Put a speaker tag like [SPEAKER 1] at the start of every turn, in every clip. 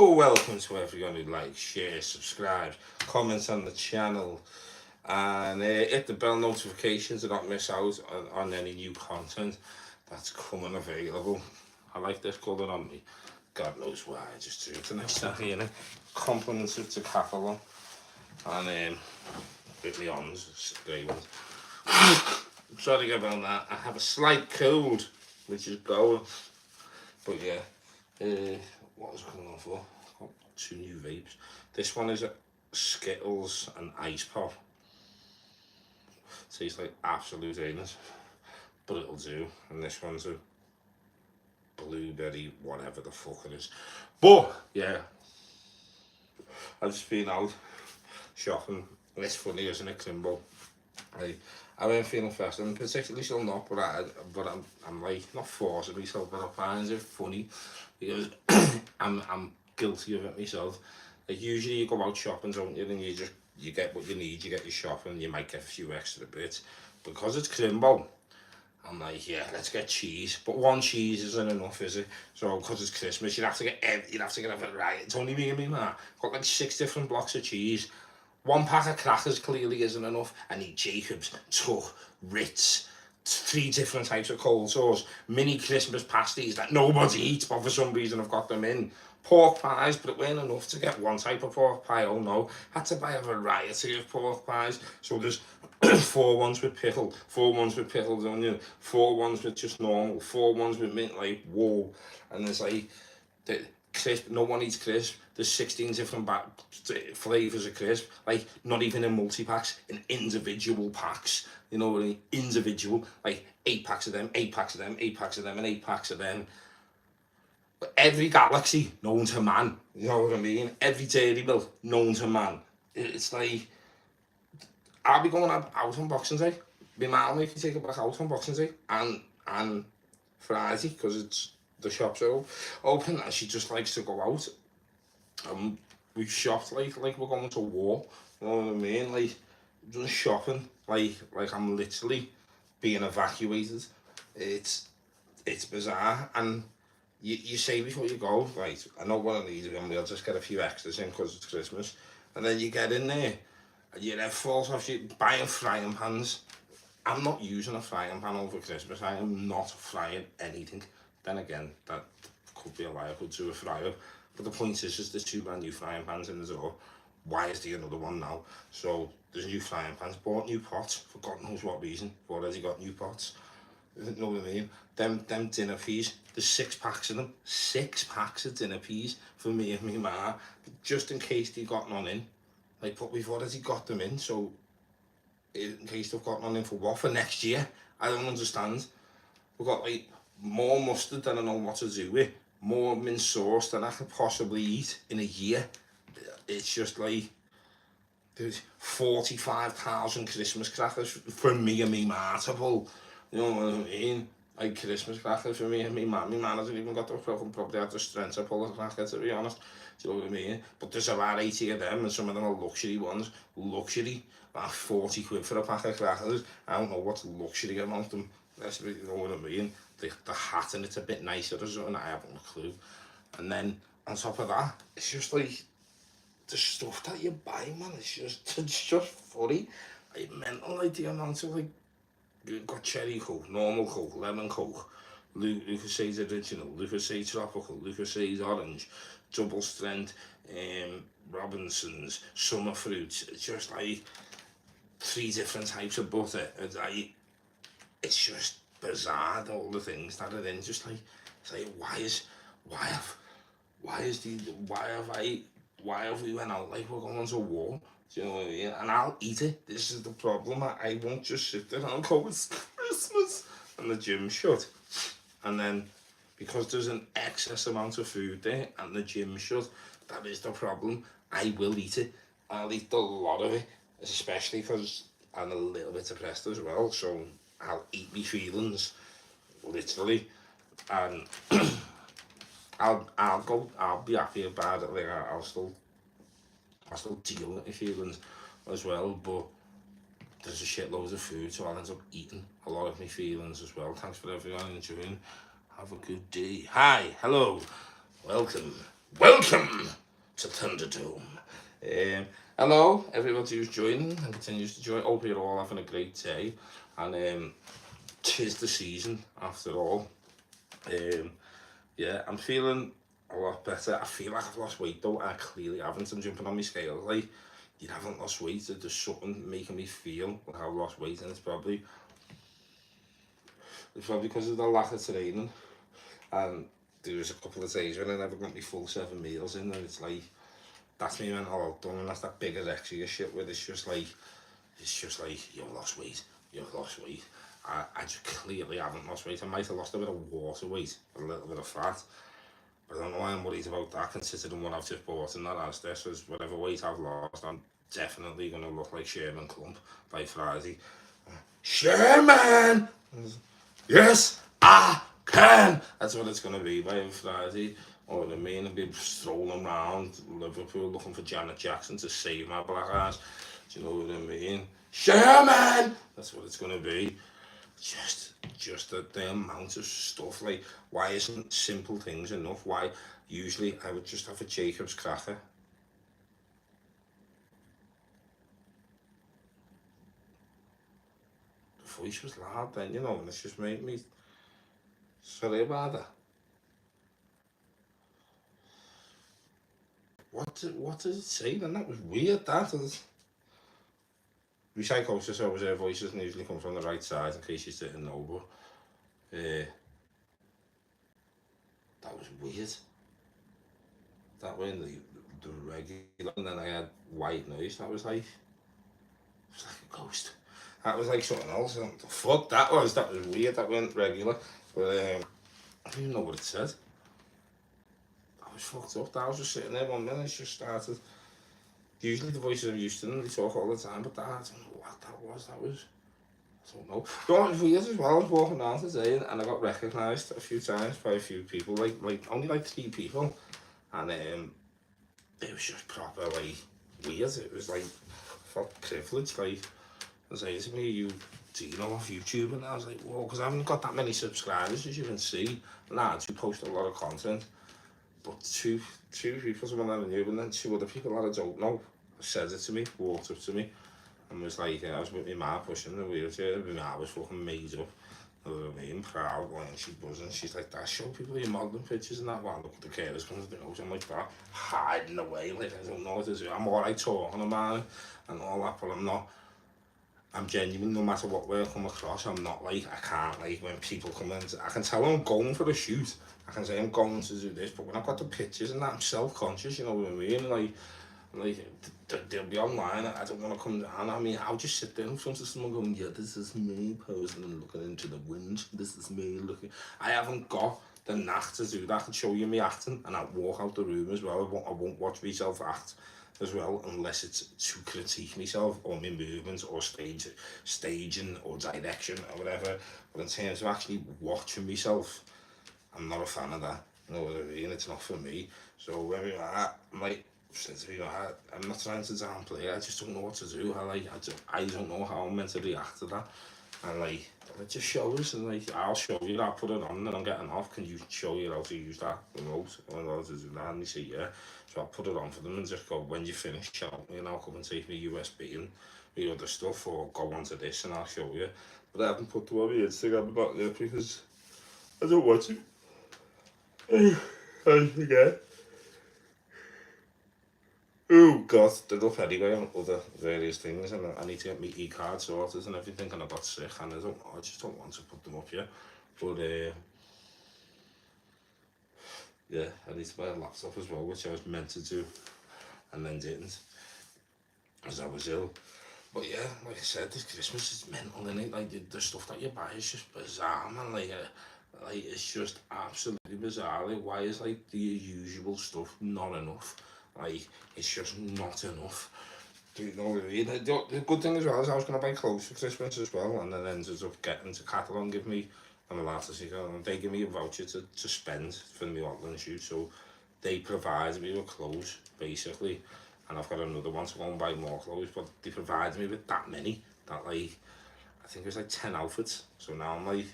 [SPEAKER 1] Oh, welcome to everyone who likes, shares, subscribes, comments on the channel, and hit the bell notifications to not miss out on any new content that's coming available. I like this colour on me. God knows why. I just do it the next time, you know. Compliments of to Catalan and with my arms, grey ones. Sorry about that. I have a slight cold, which is going, but yeah. What was I coming on for? Got two new vapes. This one is a Skittles and Ice Pop. Tastes like absolute anus, but it'll do. And this one's a blueberry, whatever the fuck it is. But yeah, I've just been out shopping. And it's funny, isn't it, Crimbo? I went feeling festive, and particularly still not, I'm like not forcing myself, but I find it funny because I'm guilty of it myself. Like usually you go out shopping, don't you, and you get what you need, you get your shopping, you might get a few extra bits. Because it's Crimbo, I'm like, yeah, let's get cheese. But one cheese isn't enough, is it? So because it's Christmas, you'd have to get a variety. It's only me and me, man. Got like 6 different blocks of cheese. One pack of crackers clearly isn't enough. I need Jacobs, Tuck, Ritz, 3 different types of cold sauce, mini Christmas pasties that nobody eats, but for some reason I've got them in. Pork pies, but it weren't enough to get one type of pork pie. Oh no, had to buy a variety of pork pies. So there's 4 ones with pickle, 4 ones with pickled onion, 4 ones with just normal, 4 ones with mint. Like whoa, and there's like the crisp. No one eats crisp. There's 16 different flavors of crisp. Like not even in multi packs, in individual packs. You know what I mean? Individual, like 8 packs of them, 8 packs of them, 8 packs of them, and 8 packs of them. Every galaxy known to man, you know what I mean? Every dairy milk known to man. It's like, I'll be going out on Boxing Day. My mum will make me take it back out on Boxing Day and Friday, because it's the shops are open, and she just likes to go out. We shopped like we're going to war. You know what I mean? Like just shopping like I'm literally being evacuated. It's bizarre, and you say before you go, right, I know what I need, and we'll just get a few extras in because it's Christmas. And then you get in there, and your head falls off, you buying frying pans. I'm not using a frying pan over Christmas. I am not frying anything. Then again, that could be a lie. I could do a fryer. But the point is there's 2 brand new frying pans in the door. Why is there another one now? So there's new frying pans. Bought new pots for God knows what reason. I've already got new pots. You know what I mean? Them dinner peas. There's 6 packs of them. 6 packs of dinner peas for me and me ma. Just in case they got none in. Like, but we've already got them in, so in case they've got none in for what? For next year? I don't understand. We've got like more mustard than I know what to do with. More mint sauce than I could possibly eat in a year. It's just like there's 45,000 Christmas crackers for me and me ma to pull. You know what I mean? Like Christmas crackers for me and me ma. Me ma hasn't even got the problem. Probably had the strength to pull a cracker, to be honest. Do you know what I mean? But there's about 80 of them, and some of them are luxury ones. Luxury. About 40 quid for a pack of crackers. I don't know what's luxury about them. That's, you know what I mean? The hat and it's a bit nicer or something. I haven't a clue. And then on top of that, it's just like the stuff that you buy, man. It's just funny. Like mental, like the amount of like you've got cherry coke, normal coke, lemon coke, Lucasade original, Lucasade tropical, Lucasade orange, double strength, Robinsons, summer fruits. It's just like 3 different types of butter. It's just bizarre, all the things that are in. Just like, it's like why have we went out like we're going to war? Do you know what I mean? And I'll eat it. This is the problem. I won't just sit there and go, it's Christmas, and the gym's shut. And then because there's an excess amount of food there and the gym's shut, that is the problem. I will eat it. I'll eat a lot of it, especially because I'm a little bit depressed as well. So I'll eat me feelings, literally, and I'll be happy about it. Like I'll still deal with my feelings as well, but there's a shitload of food, so I'll end up eating a lot of my feelings as well. Thanks for everyone enjoying. Have a good day. Hi, hello, welcome. Welcome to Thunderdome. Hello, everybody who's joining and continues to join. Hope you're all having a great day. And 'tis the season after all. Yeah, I'm feeling a lot better. I feel like I've lost weight though. I clearly haven't. I'm jumping on my scales. Like, you haven't lost weight. There's something making me feel like I've lost weight, and it's probably because of the lack of training. And there was a couple of days when I never got my full 7 meals in, and it's like that's me mental health done, and that's that big anorexia shit where it's just like you've lost weight, you've lost weight. I just clearly haven't lost weight. I might have lost a bit of water weight, a little bit of fat, but I don't know why I'm worried about that considering what I've just bought and that as this is whatever weight I've lost, I'm definitely gonna look like Sherman Clump by Friday. Sherman! Yes, I can! That's what it's gonna be by Friday. Or what I mean, I'll be strolling around Liverpool looking for Janet Jackson to save my black ass. Do you know what I mean? Sherman! That's what it's gonna be. Just the amount of stuff. Like, why isn't simple things enough? Why usually I would just have a Jacob's cracker. The voice was loud then, you know, and it's just made me sorry about that. What did it say then? That was weird. That was. My psychosis over their voices and usually come from the right side in case you didn't know, but that was weird. That when the regular, and then I had white noise. It was like a ghost. That was like something else. The fuck that was. That was weird. That went regular, but I don't even know what it said. I was fucked up. I was just sitting there 1 minute. It just started. Usually the voices I'm used to them, they talk all the time, but that I don't know what that was. That was. I don't know. You know what was weird as well? I was walking around today and I got recognised a few times by a few people, like only like 3 people, and it was just proper like weird. It was like felt privileged. Like I was saying to me, do you know off YouTube? And I was like, whoa, because I haven't got that many subscribers as you can see. And I do post a lot of content, but two people, someone I knew, and then 2 other people that I don't know said it to me, walked up to me, and was like, I was with my ma pushing the wheelchair, and my ma was fucking made up. You know what I mean? Proud, like, she buzzing. She's like, that show people your modelling pictures and that. Well, look at the carers comes to the house. I'm like that, hiding away, like I don't know what to do. I'm alright talking about it and all that, but I'm not. I'm genuine no matter what way I come across. I'm not like, I can't, like, when people come in, I can tell I'm going for a shoot. I can say I'm going to do this, but when I've got the pictures and that, I'm self-conscious, you know what I mean? Like they'll be online, I don't want to come down. I mean, I'll just sit there in front of someone going, yeah, this is me posing and looking into the wind. This is me looking. I haven't got the knack to do that. I can show you me acting and I'll walk out the room as well. I won't watch myself act as well unless it's to critique myself or my movements or staging or direction or whatever. But in terms of actually watching myself, I'm not a fan of that. You know what I mean? It's not for me. So when I'm like, I'm not trying to downplay it. I just don't know what to do. I don't know how I'm meant to react to that. And like, just show us, and like, I'll show you. I'll put it on, and I'm getting off. Can you show you how to use that remote? And how to do that? And they say yeah. So I'll put it on for them and just go, when you finish, shout me, and I'll come and take my USB and the other stuff, or go onto this and I'll show you. But I haven't put the one on Instagram about it because I don't want to. I forget. Oh god, they're up anyway on other various things, and I need to get my e-card sorted and everything, and I got sick, and I just don't want to put them up yet. But yeah, I need to buy a laptop as well, which I was meant to do, and then didn't, as I was ill. But yeah, like I said, this Christmas is mental, isn't it? Like the stuff that you buy is just bizarre, man. Like it's just absolutely bizarre. Like, why is like the usual stuff not enough? Like it's just not enough. Do you know what I mean? The good thing as well is I was going to buy clothes for Christmas as well, and then ended up getting to Catalan and give me, I'm allowed to say, they give me a voucher to spend for my modelling shoot, so they provide me with clothes basically, and I've got another one to go and buy more clothes, but they provide me with that many, that like, I think it was like 10 outfits, so now I'm like,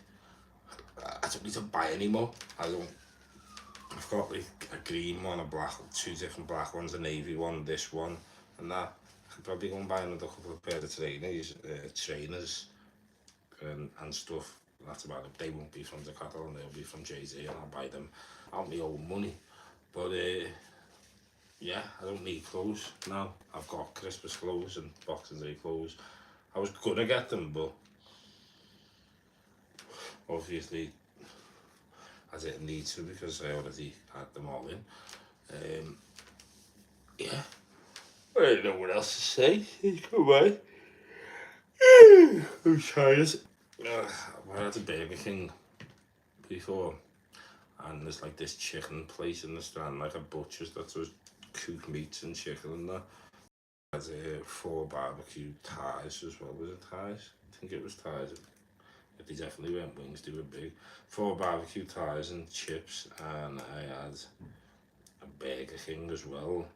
[SPEAKER 1] I don't need to buy anymore. I I've got like a green one, a black, two different black ones, a navy one, this one, and that. I could probably go and buy another couple of pair of trainers and stuff. That's about it. They won't be from Decathlon, they'll be from Jay-Z, and I'll buy them out my own money. But yeah, I don't need clothes now. I've got Christmas clothes and Boxing Day clothes. I was gonna get them, but obviously I didn't need to because I already had them all in. Yeah, I don't know what else to say. Come on. I'm tired. I had a Burger King before, and there's like this chicken place in the Strand, like a butcher's that does cooked meats and chicken and that. Had 4 barbecue ties as well. Was it ties? I think it was ties. They definitely weren't wings, they were big. 4 barbecue ties and chips, and I had a Burger King as well,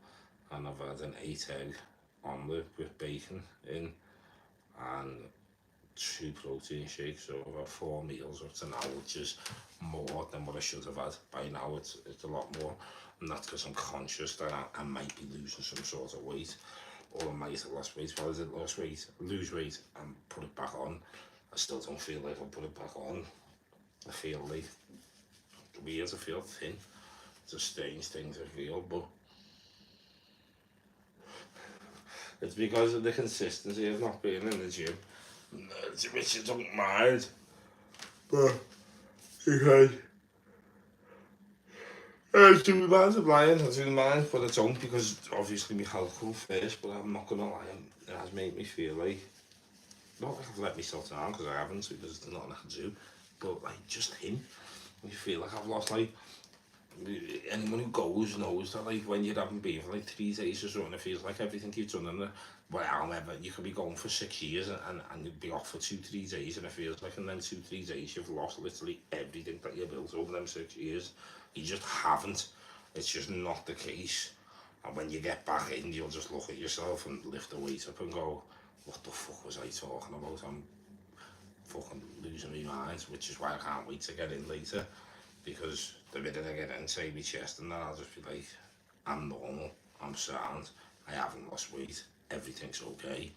[SPEAKER 1] and I've had an 8-egg omelette with bacon in, and 2 protein shakes. So I've had 4 meals up to now, which is more than what I should have had. By now it's a lot more, and that's because I'm conscious that I might be losing some sort of weight, or I might have lost weight. Well, I did lose weight and put it back on. I still don't feel like I'll put it back on. I feel like weird, I feel thin. It's a strange thing to feel, but it's because of the consistency of not being in the gym, which I don't mind. But because I do mind of lying, I do mind, but I don't, because obviously my health comes first. But I'm not gonna lie, it has made me feel like, not like I've let myself down, because I haven't, because there's nothing I can do, but like just him. You feel like I've lost, like, anyone who goes knows that, like, when you haven't been for like 3 days or something, it feels like everything you've done in the, well, however, you could be going for 6 years and you'd be off for 2-3 days, and it feels like in them 2-3 days you've lost literally everything that you built over them 6 years. You just haven't. It's just not the case. And when you get back in, you'll just look at yourself and lift the weight up and go, what the fuck was I talking about? I'm fucking losing my mind, which is why I can't wait to get in later, because the minute I get inside my chest and then I'll just be like, I'm normal, I'm sound, I haven't lost weight, everything's okay.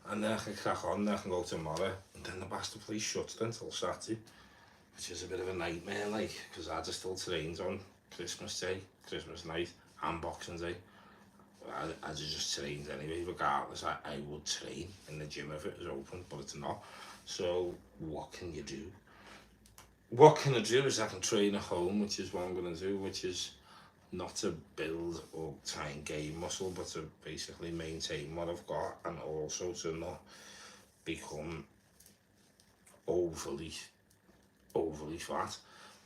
[SPEAKER 1] And then I can crack on, then I can go tomorrow, and then the bastard place shuts then till Saturday, which is a bit of a nightmare, like, because I just still trained on Christmas Day, Christmas night, and Boxing Day. I just trained anyway, regardless. I would train in the gym if it was open, but it's not. So what can you do? What can I do is I can train at home, which is what I'm going to do, which is not to build or try and gain muscle, but to basically maintain what I've got, and also to not become overly fat,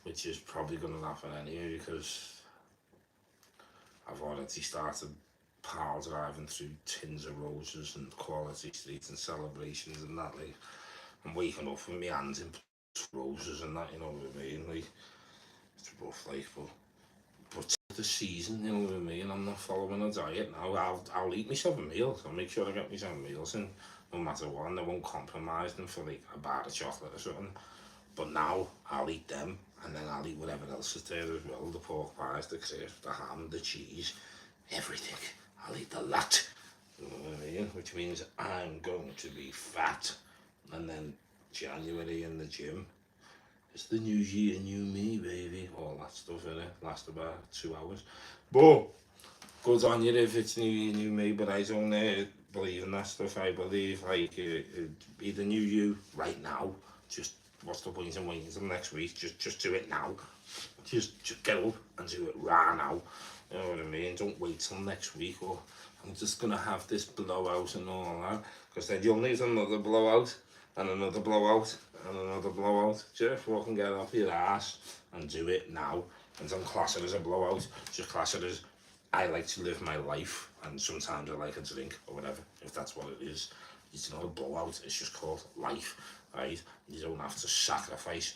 [SPEAKER 1] which is probably going to happen anyway, because I've already started power driving through tins of roses and Quality Street and celebrations and that. Like, I'm waking up with my hands in roses and that, you know what I mean? Like, it's rough, like, but the season, you know what I mean? I'm not following a diet now. I'll eat myself a meal. I'll make sure I get myself meals in, no matter what, and I won't compromise them for like a bar of chocolate or something. But now I'll eat them, and then I'll eat whatever else is there as well. The pork pies, the crisps, the ham, the cheese, everything. I'll eat the lot, you know what I mean? Which means I'm going to be fat. And then January in the gym, it's the new year, new me, baby. All that stuff in it lasts about 2 hours. But good on you if it's new year, new me. But I don't believe in that stuff. I believe like be the new you right now. Just what's the point in waiting until next week? Just do it now. Just get up and do it right now. You know what I mean? Don't wait till next week, or I'm just gonna have this blowout and all that. Because then you'll need another blowout and another blowout and another blowout. Just fucking get off your ass and do it now. And don't class it as a blowout. Just class it as, I like to live my life, and sometimes I like a drink or whatever, if that's what it is. It's not a blowout, it's just called life, right? You don't have to sacrifice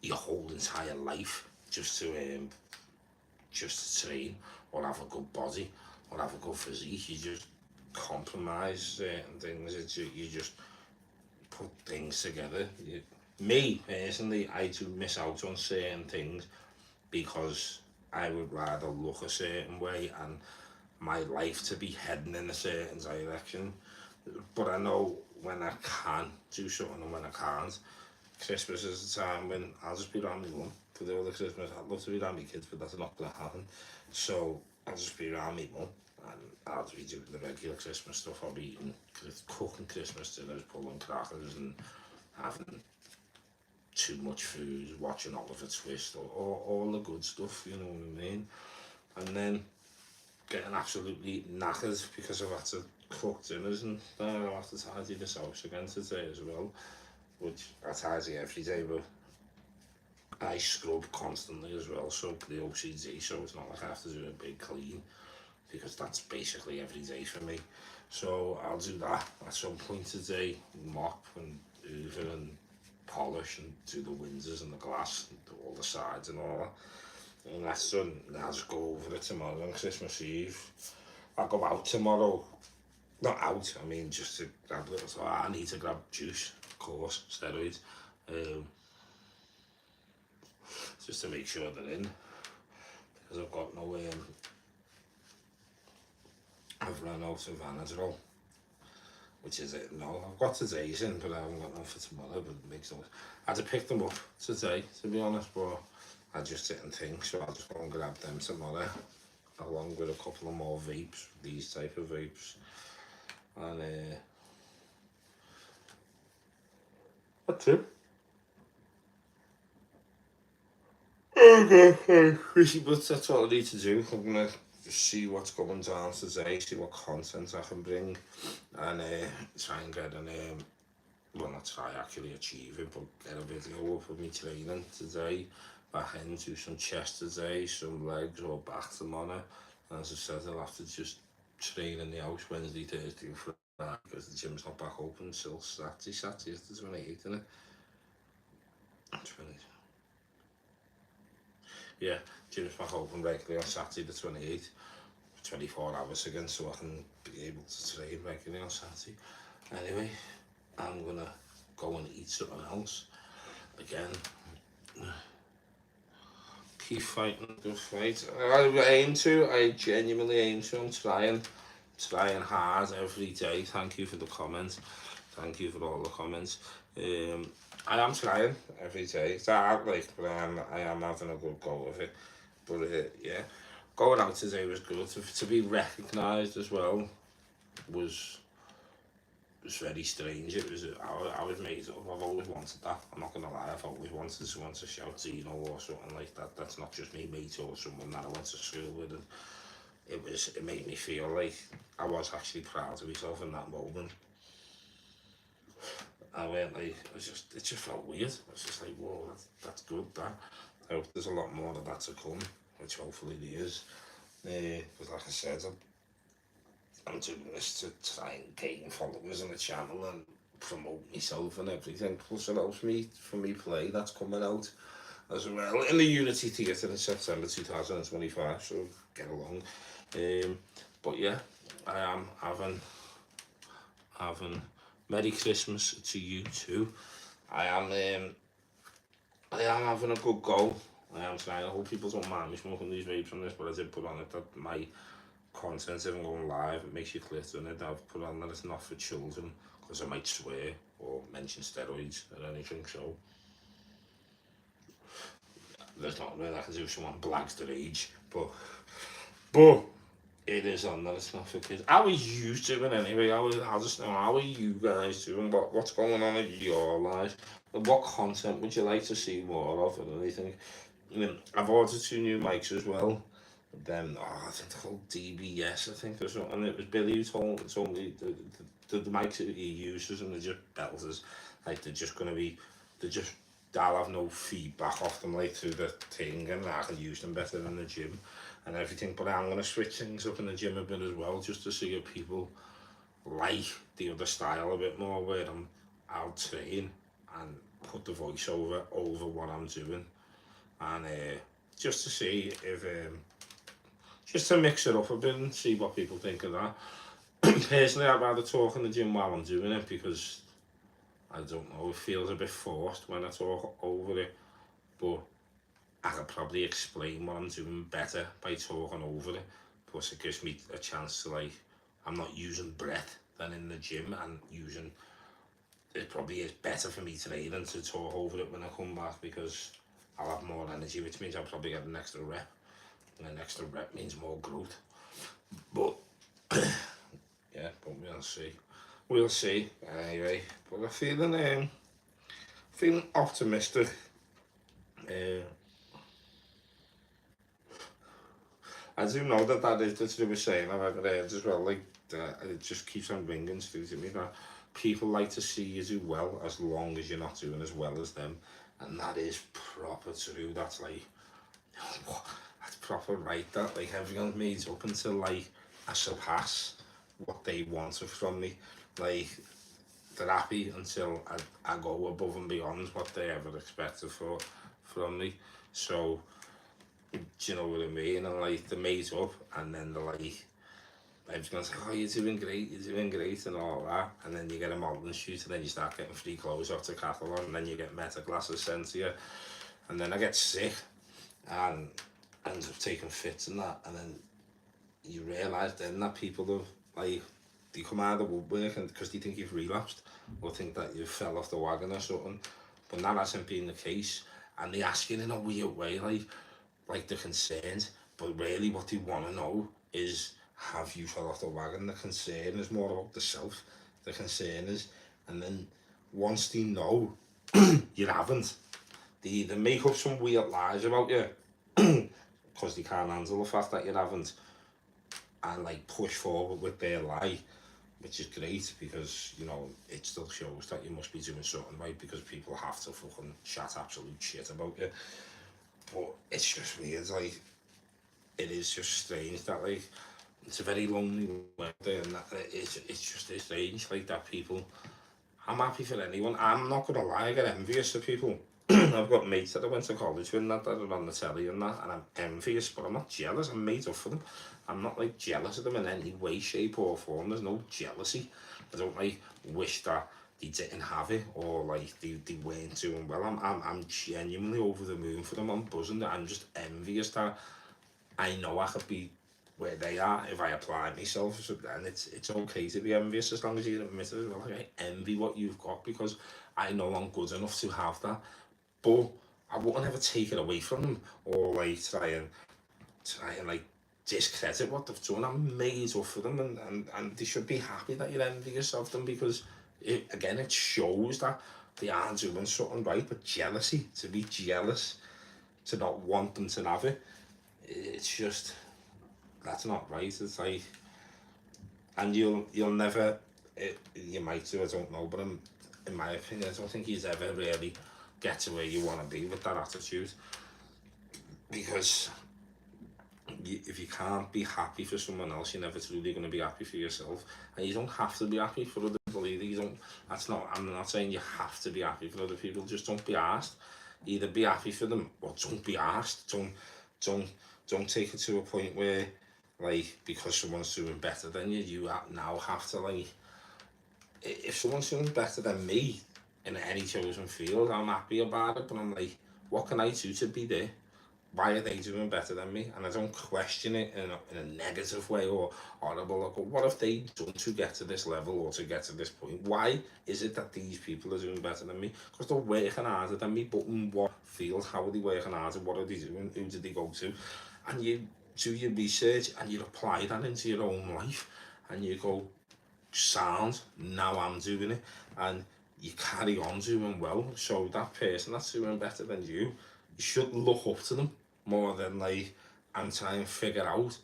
[SPEAKER 1] your whole entire life just to train or have a good body or have a good physique. You just compromise certain things. You just put things together. Me personally, I do miss out on certain things because I would rather look a certain way and my life to be heading in a certain direction. But I know when I can do something and when I can't. Christmas is the time when I'll just be around my mum for the other Christmas. I'd love to be around my kids, but that's not going to happen. So I'll just be around my mum and I'll just be doing the regular Christmas stuff. I'll be eating, cooking Christmas dinners, pulling crackers and having too much food, watching Oliver Twist, or all the good stuff, you know what I mean? And then getting absolutely knackered because I've had to cook dinners and then I'll have to tidy this house again today as well, which I tidy every day, but I scrub constantly as well, so the OCD, so it's not like I have to do a big clean, because that's basically every day for me. So I'll do that at some point today, mop and hoover and polish and do the windows and the glass and do all the sides and all that. And that's done, I'll just go over it tomorrow on Christmas Eve. I'll go out tomorrow, not out, I mean just to grab a little, so I need to grab juice, of course, steroids, just to make sure they're in, because I've got no, I've run out of Anadrol, which is it, no, I've got today's in, but I haven't got none for tomorrow, but it makes no, I had to pick them up today, to be honest, but I just didn't think, so I'll just go and grab them tomorrow, along with a couple of more vapes, these type of vapes, and that's it. Okay, but that's all I need to do. I'm gonna see what's going down today, see what content I can bring, and try and get an well, not try, actually achieve it, but get a video up of me training today, back in, do some chest today, some legs or back tomorrow. And as I said, I'll have to just train in the house Wednesday, Thursday and Friday, because the gym's not back open until Saturday is the 28th, isn't it? 20. Yeah, gym's back open regularly on Saturday the 28th, 24 hours again, so I can be able to train regularly on Saturday. Anyway, I'm gonna go and eat something else again. Keep fighting the fight. I genuinely aim to. I'm trying hard every day. Thank you for the comments. Thank you for all the comments. I am trying every day. It's hard, like, but I am having a good go of it. But yeah, going out today was good. To be recognised as well was very strange. It was, I was made up. I've always wanted that. I'm not gonna lie. I've always wanted someone to shout Deano or something like that. That's not just me, mate, or someone that I went to school with. And it made me feel like I was actually proud of myself in that moment. I went like, it just felt weird. I was just like, whoa, that's good. That I hope there's a lot more of that to come, which hopefully there is. Because like I said, I'm doing this to try and gain followers on the channel and promote myself and everything. Plus it helps me for me play that's coming out as well in the Unity Theatre in September 2025. So get along. But yeah, I am having Merry Christmas to you too. I am having a good go. I am trying. I hope people don't mind me smoking these vapes on this, but I did put on it that my content isn't going live. It makes you click on it. I've put on that it's not for children because I might swear or mention steroids or anything. So there's not really I can do if someone blags their age, but it is on that it's not for kids. How are you doing anyway? I'll just know, how are you guys doing? What's going on in your lives? And what content would you like to see more of or anything? I mean, I've ordered 2 new mics as well. Then I think they're called DBS, I think, or something. And it was Billy who told me the mics that he uses, and they're just belters. Like they're just, I'll have no feedback off them like through the thing, and I can use them better in the gym and everything. But I'm gonna switch things up in the gym a bit as well, just to see if people like the other style a bit more, where I'll train and put the voiceover over what I'm doing, and just to see if just to mix it up a bit and see what people think of that. Personally, I'd rather talk in the gym while I'm doing it, because I don't know, it feels a bit forced when I talk over it, but I could probably explain what I'm doing better by talking over it. Plus it gives me a chance to like, I'm not using breath than in the gym, and using, it probably is better for me today than to talk over it when I come back, because I'll have more energy, which means I'll probably get an extra rep, and an extra rep means more growth. But yeah, but we'll see. We'll see. Anyway, but I'm feeling optimistic. Uh, I do know that is the true saying I've ever heard as well. Like it just keeps on ringing through to me that people like to see you do well as long as you're not doing as well as them, and that is proper true. That's like, that's proper right. That like everyone's made up until like I surpass what they wanted from me. Like they're happy until I go above and beyond what they ever expected from me. So do you know what I mean? And like they're made up, and then they're like, everyone's like, oh, you're doing great, and all that. And then you get a modelling shoot, and then you start getting free clothes off the catalogue, and then you get meta glasses sent to you. And then I get sick, and end up taking fits and that. And then you realise then that people have, like, they come out of the woodwork and because they think you've relapsed, or think that you fell off the wagon or something. But that hasn't been the case. And they ask you in a weird way, like they're concerned, but really what they want to know is, have you fell off the wagon? The concern is more about the self. The concern is, and then once they know you haven't, they either make up some weird lies about you because they can't handle the fact that you haven't, and like push forward with their lie, which is great because, you know, it still shows that you must be doing something right, because people have to fucking chat absolute shit about you. But it's just weird, like, it is just strange that, like, it's a very lonely world there, and that it's just strange, like, that people, I'm happy for anyone. I'm not gonna lie, I get envious of people. I've got mates that I went to college with that are on the telly and that, and I'm envious, but I'm not jealous. I'm made up for them. I'm not like jealous of them in any way, shape or form. There's no jealousy. I don't like wish that they didn't have it, or like they weren't doing well. I'm genuinely over the moon for them. I'm buzzing. I'm just envious that I know I could be where they are if I apply myself, and it's okay to be envious as long as you admit it as well. Like, I envy what you've got because I know I'm good enough to have that, but I wouldn't ever take it away from them, or like try and like discredit what they've done. I'm made up for them, and they should be happy that you're envious of them, because it shows that they are doing something right. But jealousy, to be jealous, to not want them to have it, it's just, that's not right. It's like, and you'll never, you might do, I don't know, but in my opinion, I don't think you'd ever really get to where you want to be with that attitude, because if you can't be happy for someone else, you're never truly going to be happy for yourself. And you don't have to be happy for other people either. You don't, I'm not saying you have to be happy for other people, just don't be asked. Either be happy for them, or don't be asked. Don't take it to a point where, like, because someone's doing better than you, you now have to, like, if someone's doing better than me in any chosen field, I'm happy about it, but I'm like, what can I do to be there? Why are they doing better than me? And I don't question it in a negative way or horrible. Like, what have they done to get to this level or to get to this point? Why is it that these people are doing better than me? Because they're working harder than me, but in what field? How are they working harder? What are they doing? Who did they go to? And you do your research and you apply that into your own life, and you go, sound, now I'm doing it, and you carry on doing well. So that person that's doing better than you should look up to them more than like, and try and figure out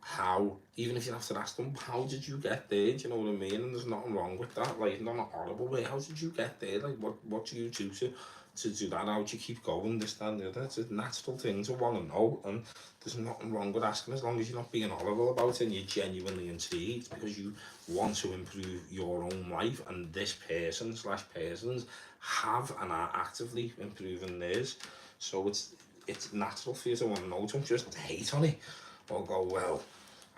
[SPEAKER 1] how, even if you have to ask them, how did you get there? Do you know what I mean? And there's nothing wrong with that, like, not a horrible way. How did you get there? Like, what do you do to do that? How do you keep going? This, that, and the other. It's a natural thing to want to know, and there's nothing wrong with asking, as long as you're not being horrible about it and you're genuinely intrigued because you want to improve your own life, and this person / persons have and are actively improving theirs. So it's natural for you to want to know. Don't just hate on it or go, well,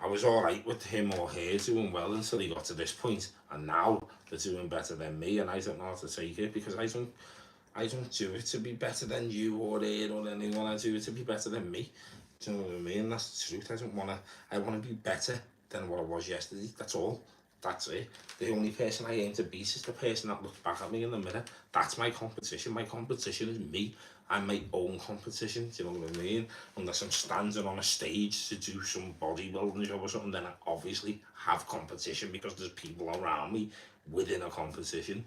[SPEAKER 1] I was alright with him or her doing well until he got to this point, and now they're doing better than me, and I don't know how to take it, because I don't do it to be better than you or it or anyone. I do it to be better than me. Do you know what I mean? That's the truth. I want to be better than what I was yesterday. That's all. That's it. The only person I aim to beat is the person that looks back at me in the mirror. That's my competition. My competition is me. I'm my own competition. Do you know what I mean? Unless I'm standing on a stage to do some bodybuilding job or something, then I obviously have competition because there's people around me within a competition.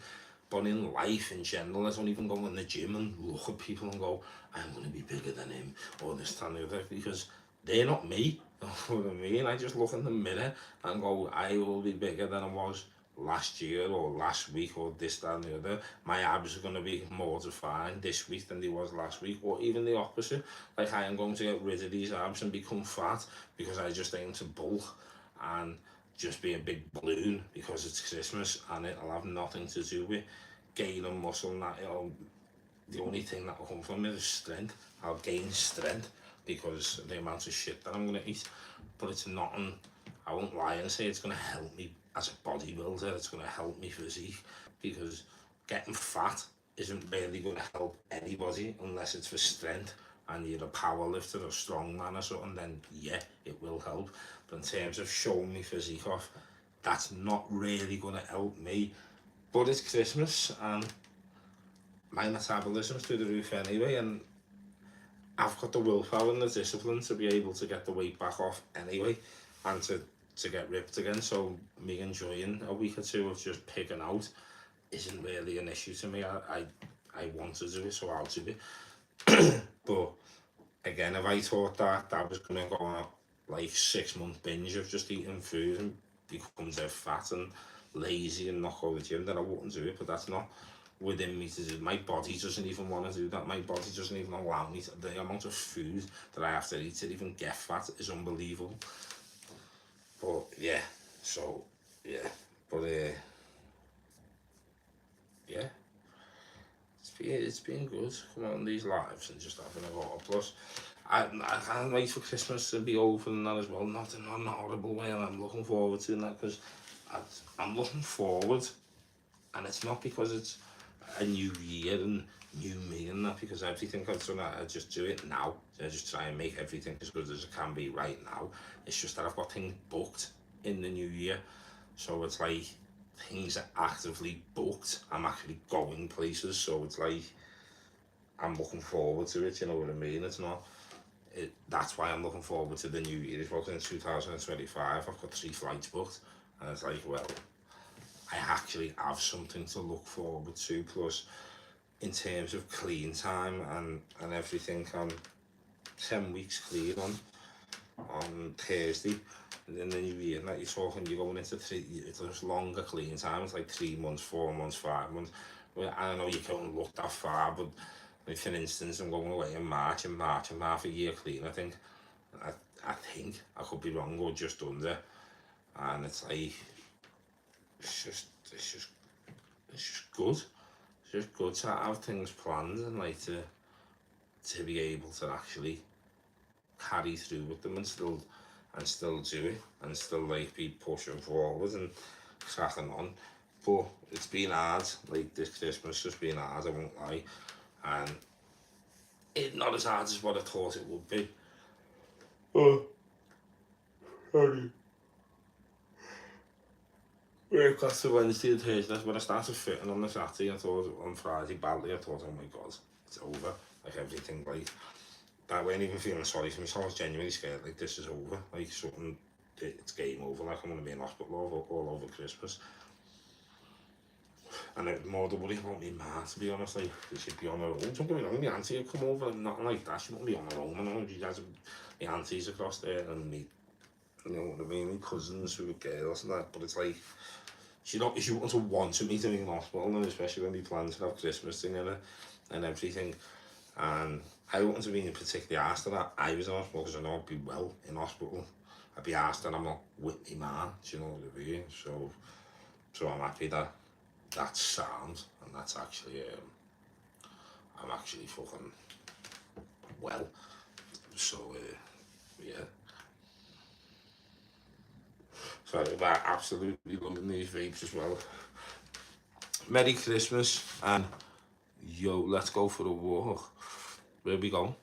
[SPEAKER 1] But in life in general, I don't even go in the gym and look at people and go, I'm going to be bigger than him or this, that, and the other, because they're not me. You know what I mean? I just look in the mirror and go, I will be bigger than I was last year or last week or this, that, and the other. My abs are going to be more defined this week than they was last week, or even the opposite. Like, I am going to get rid of these abs and become fat because I just aim to bulk and just be a big balloon because it's Christmas, and it'll have nothing to do with gaining muscle. And that, the only thing that will come from it is strength. I'll gain strength because of the amount of shit that I'm going to eat, but it's nothing. I won't lie and say it's going to help me as a bodybuilder. It's going to help me physique, because getting fat isn't really going to help anybody unless it's for strength and you're a power lifter or strongman or something. Then yeah, it will help. But in terms of showing me physique off, that's not really going to help me. But it's Christmas and my metabolism's through the roof anyway, and I've got the willpower and the discipline to be able to get the weight back off anyway, and to get ripped again. So me enjoying a week or two of just picking out isn't really an issue to me. I want to do it, so I'll do it. But again, if I thought that was going to go on a like 6 month binge of just eating food and become dead fat and lazy and not go to the gym, then I wouldn't do it. But that's not within me to do. My body doesn't even want to do that. My body doesn't even allow me to. The amount of food that I have to eat to even get fat is unbelievable. But yeah, so yeah, but yeah, it's been good coming on these lives and just having a lot. Plus, I can't wait for Christmas to be over and that as well. Not in a horrible way, and I'm looking forward to that, because I'm looking forward, and it's not because it's a new year and new me and that, because everything I've done, I just do it now. I just try and make everything as good as it can be right now. It's just that I've got things booked in the new year, so it's like things are actively booked. I'm actually going places, so it's like I'm looking forward to it. You know what I mean? It's not. That's why I'm looking forward to the new year. It's in 2025. I've got 3 flights booked, and it's like, well, I actually have something to look forward to. Plus, in terms of clean time and everything, I'm 10 weeks clean on Thursday. And in the new year, like you're talking, you're going into it's longer clean time. It's like 3 months, 4 months, 5 months. Well, I don't know, you can't look that far, but like, for instance, I'm going away in March. In March, I'm half a year clean, I think. I, I think, I could be wrong, or just under. And it's like, it's just, it's just, it's just good. It's just good to have things planned and like to be able to actually carry through with them and still do it and still like be pushing forward and cracking on. But it's been hard. Like this Christmas has been hard, I won't lie, and it's not as hard as what I thought it would be. Oh, sorry. Yeah, got to Wednesday and Thursday. When I started fitting on the Saturday, I thought on Friday badly. I thought, oh my god, it's over. Like everything, like I wasn't even feeling sorry for myself. I was genuinely scared. Like this is over. Like something, it's game over. Like I'm gonna be in hospital all over Christmas. And it more the worry about me ma, to be honest. Like she'd be on her own. Don't get me wrong, my auntie would come over and nothing like that. She wouldn't be on her own. You know, she has my aunties across there and me, you know what I mean, my cousins who were girls and that. But it's like she wouldn't have wanted me to be in hospital, and especially when we planned to have Christmas together and everything. And I wouldn't have been particularly asked that I was in hospital, because I know I'd be well in hospital. I'd be asked that I'm not with my ma, do you know what I mean? So I'm happy that that's sound, and that's actually, I'm actually fucking well. So, yeah. So I'm absolutely loving these vapes as well. Merry Christmas, and yo, let's go for a walk. Where we going?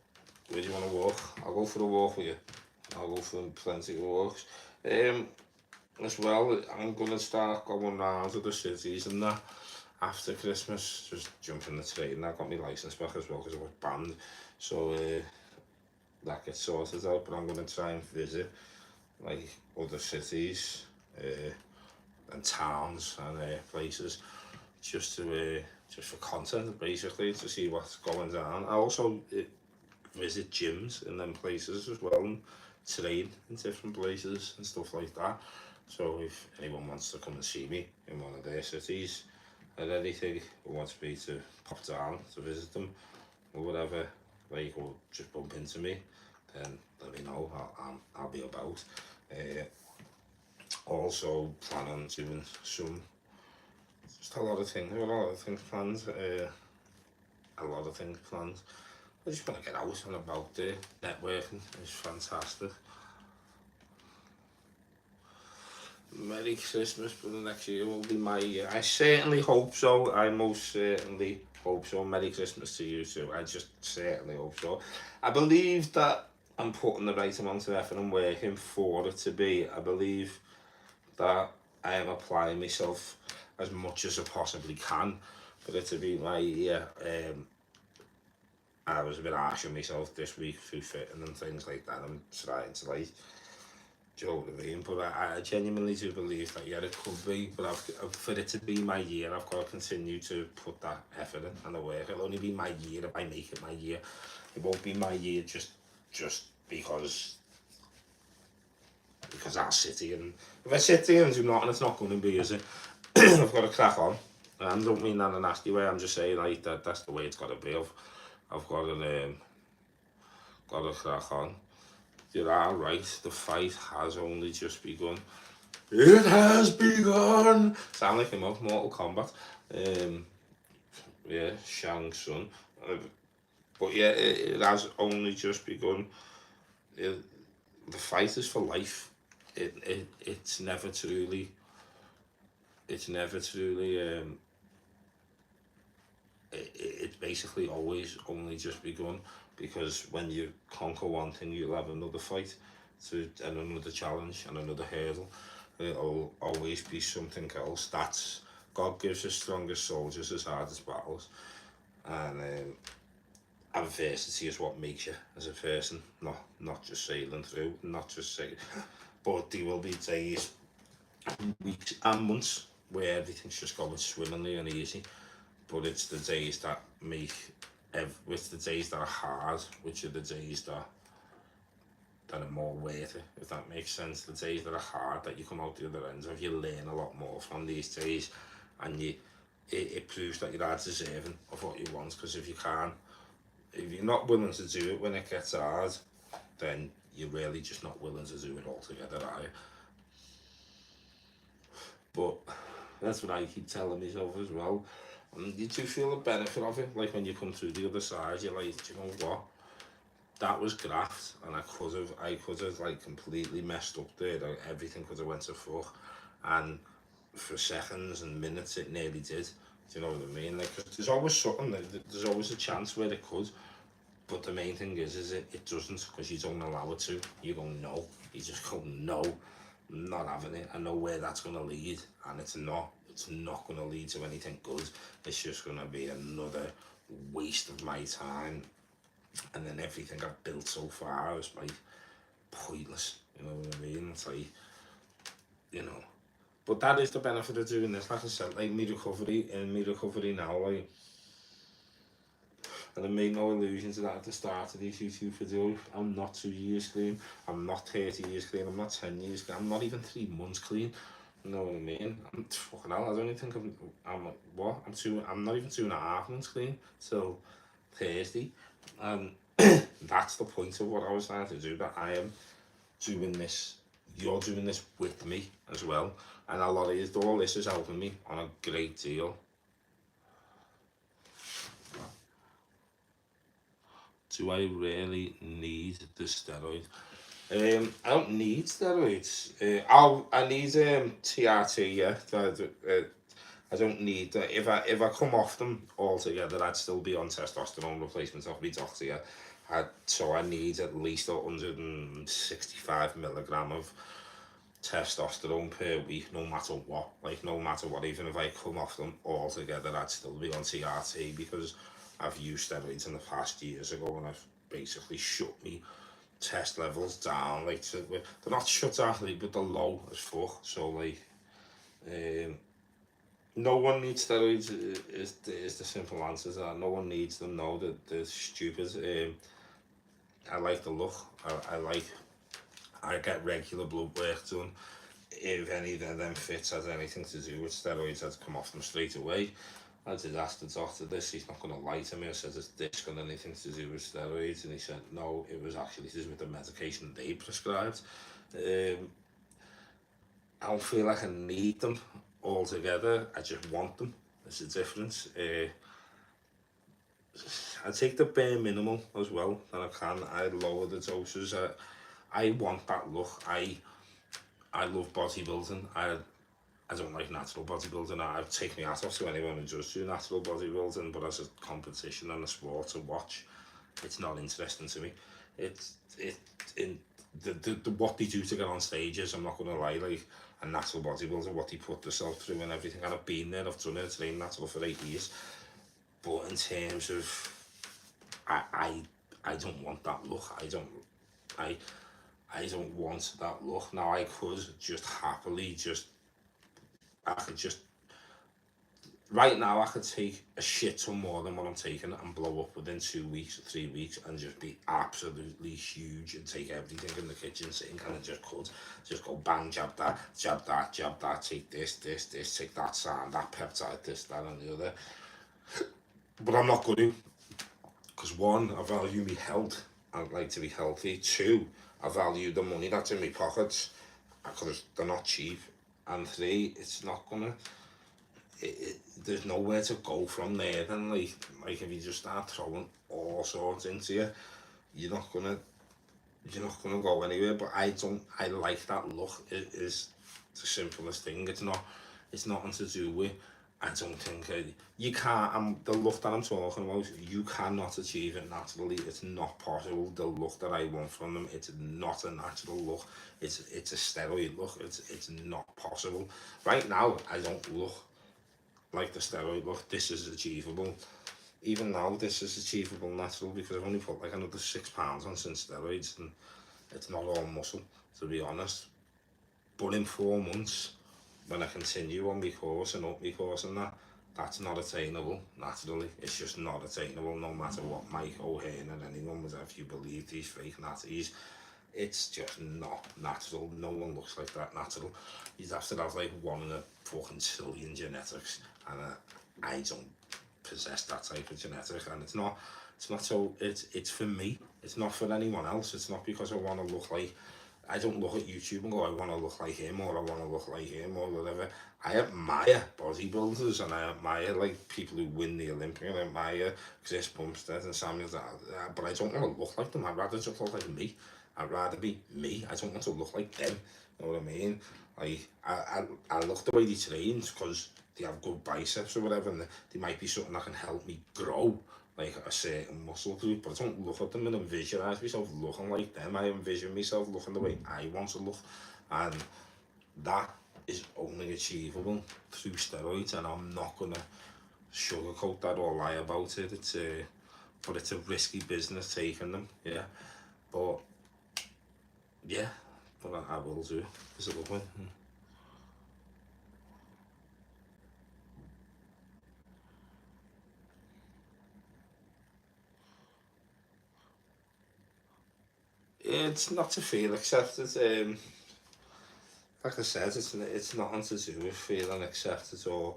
[SPEAKER 1] Where do you want to walk? I'll go for a walk with you. I'll go for plenty of walks. Um, as well, I'm gonna start going round to the cities and that after Christmas. Just jump in the train. I got my license back as well because I was banned. So that gets sorted out. But I'm gonna try and visit like other cities and towns and places just to just for content basically to see what's going down. I also visit gyms in them places as well and train in different places and stuff like that. So if anyone wants to come and see me in one of their cities or anything, or wants me to pop down to visit them or whatever, like, or just bump into me, then let me know. I'll be about. Uh, Also plan on doing some, just a lot of things. A lot of things planned. A lot of things planned. I just want to get out and about there. Networking is fantastic. Merry Christmas for the next year will be my year. I certainly hope so. I most certainly hope so. Merry Christmas to you too. I just certainly hope so. I believe that I'm putting the right amount of effort and working for it to be. I believe that I am applying myself as much as I possibly can for it to be my year. I was a bit harsh on myself this week through fitting and things like that. I'm trying to like, do you know what I mean? But I genuinely do believe that yeah, it could be. But for it to be my year, I've got to continue to put that effort in and the work. It'll only be my year if I make it my year. It won't be my year just because I'll sit here and if I sit here and do nothing, it's not going to be, is it? I've got to crack on. I don't mean that in a nasty way. I'm just saying like that's the way it's got to be. I've got to crack on. You're all right. The fight has only just begun. It has begun. Sound like him of Mortal Kombat. Yeah, Shang Tsung. But yeah, it has only just begun. The fight is for life. It's never truly. It's never truly. It's basically always only just begun because when you conquer one thing, you'll have another fight, and another challenge and another hurdle. It'll always be something else. That's God gives us strongest soldiers as hard as battles, and adversity is what makes you as a person, not just sailing through, not just sailing. But there will be days, weeks, and months where everything's just going swimmingly and easy. But it's the days that make, it's the days that are hard, which are the days that are more worth it, if that makes sense. The days that are hard, that you come out the other end of, you learn a lot more from these days, and it proves that you are deserving of what you want. Because if you're not willing to do it when it gets hard, then you're really just not willing to do it altogether, are you? But that's what I keep telling myself as well. And you do feel the benefit of it, like when you come through the other side, you're like, do you know what? That was graft, and I could have like completely messed up there. Like, everything could have went to fuck, and for seconds and minutes it nearly did. Do you know what I mean? Like, 'cause there's always something. There's always a chance where it could, but the main thing is it doesn't, because you don't allow it to. You go no. You just go no. I'm not having it. I know where that's gonna lead, and it's not. It's not gonna lead to anything good. It's just gonna be another waste of my time, and then everything I've built so far is like pointless. You know what I mean? It's like, you know. But that is the benefit of doing this. Like I said, like me recovery now, like, and I made no illusion to that at the start of these YouTube videos. I'm not 2 years clean. I'm not 30 years clean. I'm not 10 years clean. I'm not even 3 months clean. You know what I mean? I'm fucking hell. I don't even think I'm like, what? I'm not even 2.5 months clean till Thursday. That's the point of what I was trying to do. That I am doing this. You're doing this with me as well, and a lot of all this is helping me on a great deal. Do I really need the steroid? I don't need steroids. I need TRT. Yeah, I don't need if I come off them altogether, I'd still be on testosterone replacement off my doctor. Yeah. So I need at least 165 milligram of testosterone per week, no matter what. Like no matter what, even if I come off them altogether, I'd still be on TRT because I've used steroids in the past years ago, and I've basically shut me test levels down. Like they're not shut down, but they're low as fuck. So like, um, no one needs steroids. Is the simple answer to that. No one needs them. No, they're stupid. I like the look. I get regular blood work done. If any of them fits has anything to do with steroids, I'd come off them straight away. I did ask the doctor this, he's not going to lie to me. I said, is this got anything to do with steroids? And he said, no, it was actually to do with the medication they prescribed. I don't feel like I need them altogether, I just want them. There's a difference. I take the bare minimum as well that I can. I lower the doses. I want that look. I love bodybuilding. I don't like natural bodybuilding. I take my hat off to anyone who does do natural bodybuilding, but as a competition and a sport to watch, it's not interesting to me. It's in the what they do to get on stages. I'm not gonna lie, like a natural bodybuilder, what they put themselves through and everything. And I've been there, I've done it, trained natural for 8 years. But in terms of, I don't want that look. I I don't want that look. Now I could just happily I could just right now I could take a shit ton more than what I'm taking and blow up within 2 weeks, 3 weeks, and just be absolutely huge and take everything in the kitchen sink, and I just could just go bang, jab that, jab that, jab that, take this, take that sound, that peptide, this, that, and the other. But I'm not going to, because one, I value my health. I'd like to be healthy. Two, I value the money that's in my pockets because they're not cheap. And three, it's not gonna. There's nowhere to go from there. Then like if you just start throwing all sorts into you, you're not gonna you're not gonna go anywhere. But I don't. I like that look. It is the simplest thing. It's nothing to do with. I don't think you can't. The look that I'm talking about, you cannot achieve it naturally. It's not possible. The look that I want from them, it's not a natural look. It's a steroid look. It's not possible. Right now, I don't look like the steroid look. This is achievable. Even now, this is achievable natural because I've only put like another 6 pounds on since steroids, and it's not all muscle, to be honest. But in 4 months, when I continue on my course and up my course and that's not attainable naturally. It's just not attainable, no matter what Mike O'Hearn and anyone was. If you believe these fake natties, it's just not natural. No one looks like that natural. You'd have to have like 1 in a fucking trillion genetics, and I don't possess that type of genetic, and it's not so. It's for me. It's not for anyone else. It's not because I want to look like. I don't look at YouTube and go, I want to look like him, or I want to look like him, or whatever. I admire bodybuilders, and I admire like people who win the Olympic. I admire Chris Bumstead and Samuel, but I don't want to look like them. I'd rather just look like me. I'd rather be me. I don't want to look like them. You know what I mean? Like I look the way they train because they have good biceps or whatever, and they might be something that can help me grow like a certain muscle group, but I don't look at them and visualize myself looking like them. I envision myself looking the way I want to look, and that is only achievable through steroids, and I'm not gonna sugarcoat that or lie about it. But it's a risky business taking them, yeah. But yeah, but I will do. Is it lovely? It's not to feel accepted. Like I said, it's nothing to do with feeling accepted or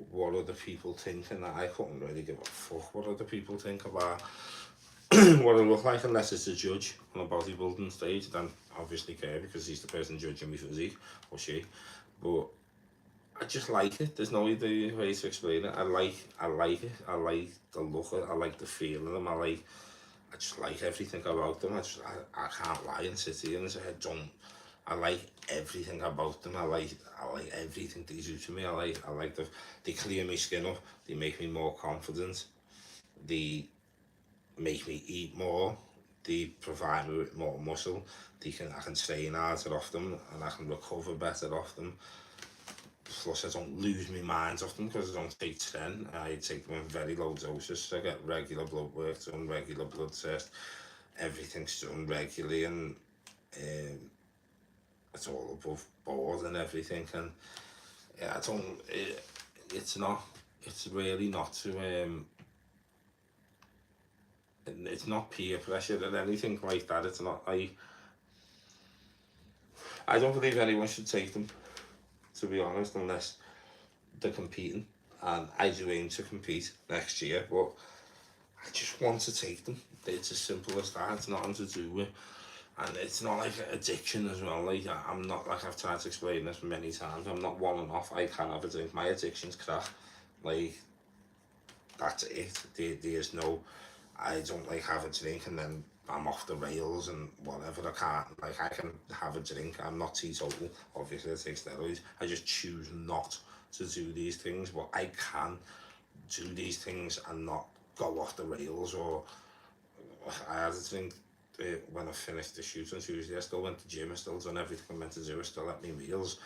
[SPEAKER 1] what other people think, and I couldn't really give a fuck what other people think about what I look like unless it's a judge on a bodybuilding stage. Then obviously care because he's the person judging me physique, or she. But I just like it. There's no other way to explain it. I like it. I like the look. I like the feel of them. I just like everything about them. I can't lie and sit here and say I don't I like everything about them. I like everything they do to me. I like they clear my skin up. They make me more confident. They make me eat more. They provide me with more muscle. I can train harder off them, and I can recover better off them. Plus, I don't lose my mind off them because I don't take 10. I take them in very low doses. So I get regular blood work done, regular blood test. Everything's done regularly, and um, it's all above board and everything. And yeah, I don't. It's not. It's really not to. It's not peer pressure or anything like that. It's not. I don't believe anyone should take them, to be honest, unless they're competing. And I do aim to compete next year, but I just want to take them. It's as simple as that. It's nothing to do with, and it's not like addiction as well. Like I'm not, like I've tried to explain this many times. I'm not one and off. I can have a drink. My addiction's crack. Like that's it. There's no. I don't like have a drink and then I'm off the rails and whatever. I can't, like, I can have a drink. I'm not teetotal. Obviously, I take steroids. I just choose not to do these things, but I can do these things and not go off the rails. Or I had a drink when I finished the shoot on Tuesday. I still went to the gym. I still done everything I meant to do. I still had my meals.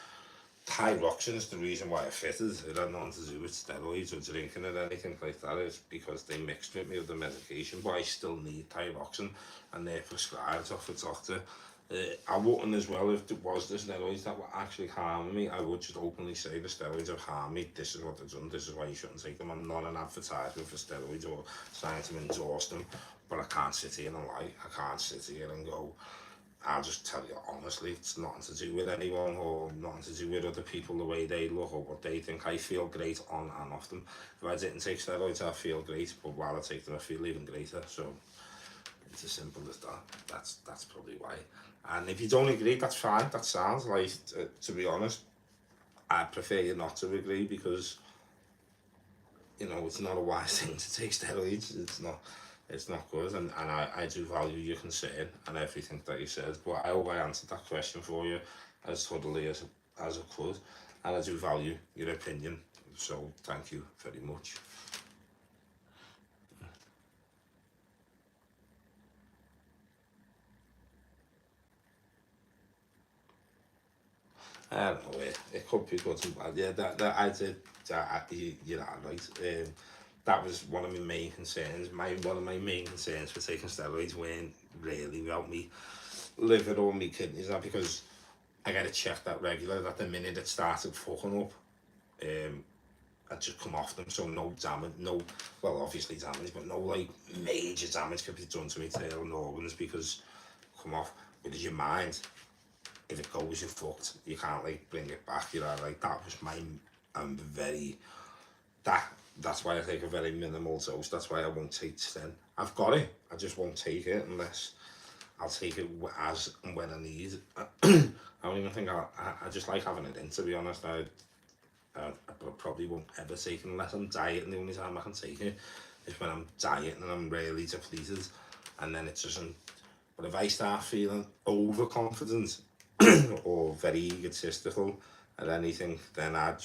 [SPEAKER 1] Thyroxine is the reason why I fitted. It had nothing to do with steroids or drinking or anything like that. It's because they mixed with me with the medication, but I still need thyroxine and they're prescribed off a doctor. I wouldn't as well if it was the steroids that were actually harming me. I would just openly say the steroids have harmed me. This is what they've done. This is why you shouldn't take them. I'm not an advertisement for steroids or trying to endorse them, but I can't sit here and lie. I can't sit here and go, I'll just tell you honestly, it's nothing to do with anyone or nothing to do with other people, the way they look or what they think. I feel great on and off them. If I didn't take steroids, I feel great, but while I take them, I feel even greater. So it's as simple as that. That's probably why. And if you don't agree, that's fine. That sounds like, to be honest, I prefer you not to agree because, you know, it's not a wise thing to take steroids. It's not good, and I do value your concern and everything that you said, but I hope I answered that question for you as thoroughly as I could, and I do value your opinion, so thank you very much. I don't know, it could be good and bad. Yeah, that I did, you're right. That was one of my main concerns. One of my main concerns for taking steroids weren't really about me liver or me kidneys, that because I get to check that regular. That the minute it started fucking up, I just come off them. So no damage, no, well obviously damage, but no like major damage can be done to me tail and organs because come off. Because your mind, if it goes, you're fucked. You can't like bring it back. You know, like that was my, I'm very, that's why I take a very minimal dose. That's why I won't take 10. I've got it. I just won't take it unless I'll take it as and when I need. I don't even think I just like having it in. To be honest, I probably won't ever take it unless I'm dieting. The only time I can take it is when I'm dieting and I'm really depleted, and then it doesn't. But if I start feeling overconfident or very egotistical at anything, then I'd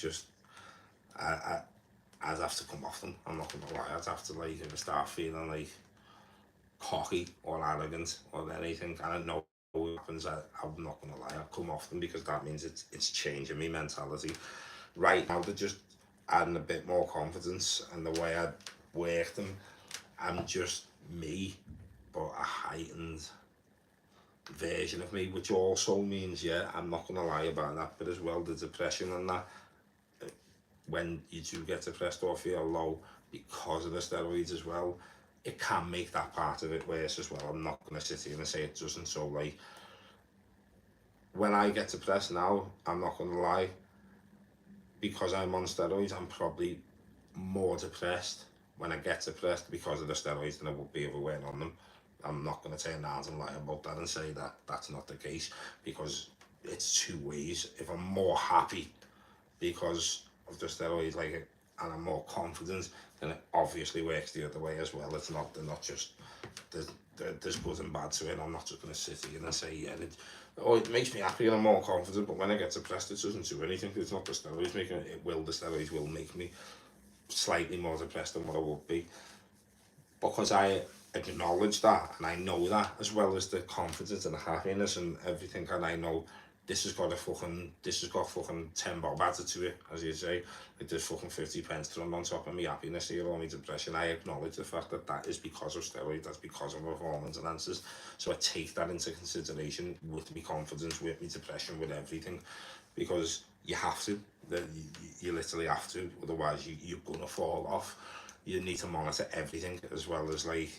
[SPEAKER 1] have to come off them. I'm not gonna lie. I'd have to, like, if I start feeling like cocky or arrogant or anything, and I know what happens, I'm not gonna lie. I'll come off them because that means it's changing my mentality. Right now, they're just adding a bit more confidence, and the way I work them, I'm just me, but a heightened version of me, which also means, yeah, I'm not gonna lie about that, but as well, the depression and that, when you do get depressed or feel low because of the steroids as well, it can make that part of it worse as well. I'm not gonna sit here and say it doesn't. So like, when I get depressed now, I'm not gonna lie, because I'm on steroids, I'm probably more depressed when I get depressed because of the steroids than I would be if I weren't on them. I'm not going to turn around and lie about that and say that that's not the case, because it's two ways. If I'm more happy because of the steroids, like, and I'm more confident, then it obviously works the other way as well. They're not just, there's good and bad to it. I'm not just going to sit here and say, yeah, Oh, it makes me happy and I'm more confident, but when I get depressed, it doesn't do anything. It's not the steroids making it. The steroids will make me slightly more depressed than what I would be. Because I acknowledge that and I know that, as well as the confidence and the happiness and everything, and I know this has got fucking 10 bob added to it, as you say. Like there's fucking 50 pence thrown on top of me happiness here or my depression. I acknowledge the fact that that is because of steroids, that's because of performance enhancers. So I take that into consideration with my confidence, with my depression, with everything, because you have to. You literally have to, otherwise you're gonna fall off. You need to monitor everything, as well as like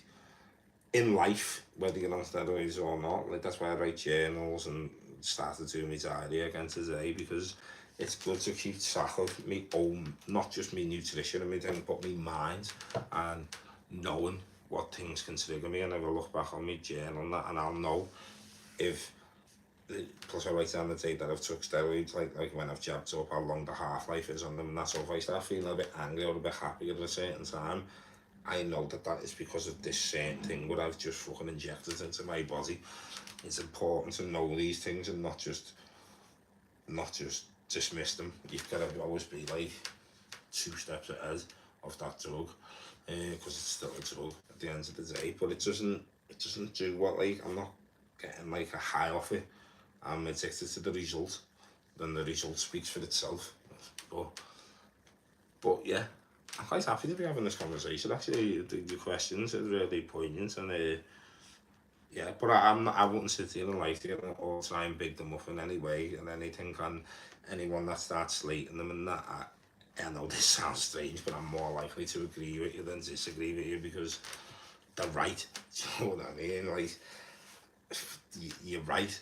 [SPEAKER 1] in life, whether you're on steroids or not. Like that's why I write journals and started doing my diary again today, because it's good to keep track of me own, not just me nutrition and me thing, but me mind, and knowing what things can trigger me. And I will look back on my journal and that, and I'll know if. Plus, I write down the date that I've took steroids, like when I've jabbed up, how long the half life is on them, and that's all. If I start feeling a bit angry or a bit happy at a certain time, I know that that is because of this certain thing what I've just fucking injected into my body. It's important to know these things and not just dismiss them. You've got to always be like 2 steps ahead of that drug, because it's still a drug at the end of the day. But it doesn't do what, like, I'm not getting like a high off it. I'm addicted to the result. Then the result speaks for itself. But yeah, I'm quite happy to be having this conversation. Actually, the questions are really poignant, and yeah. But I wouldn't sit here and like it or try and big them up in any way and anything. And anyone that starts slating them and that, I know this sounds strange, but I'm more likely to agree with you than disagree with you, because they're right. You know what I mean? Like, you're right.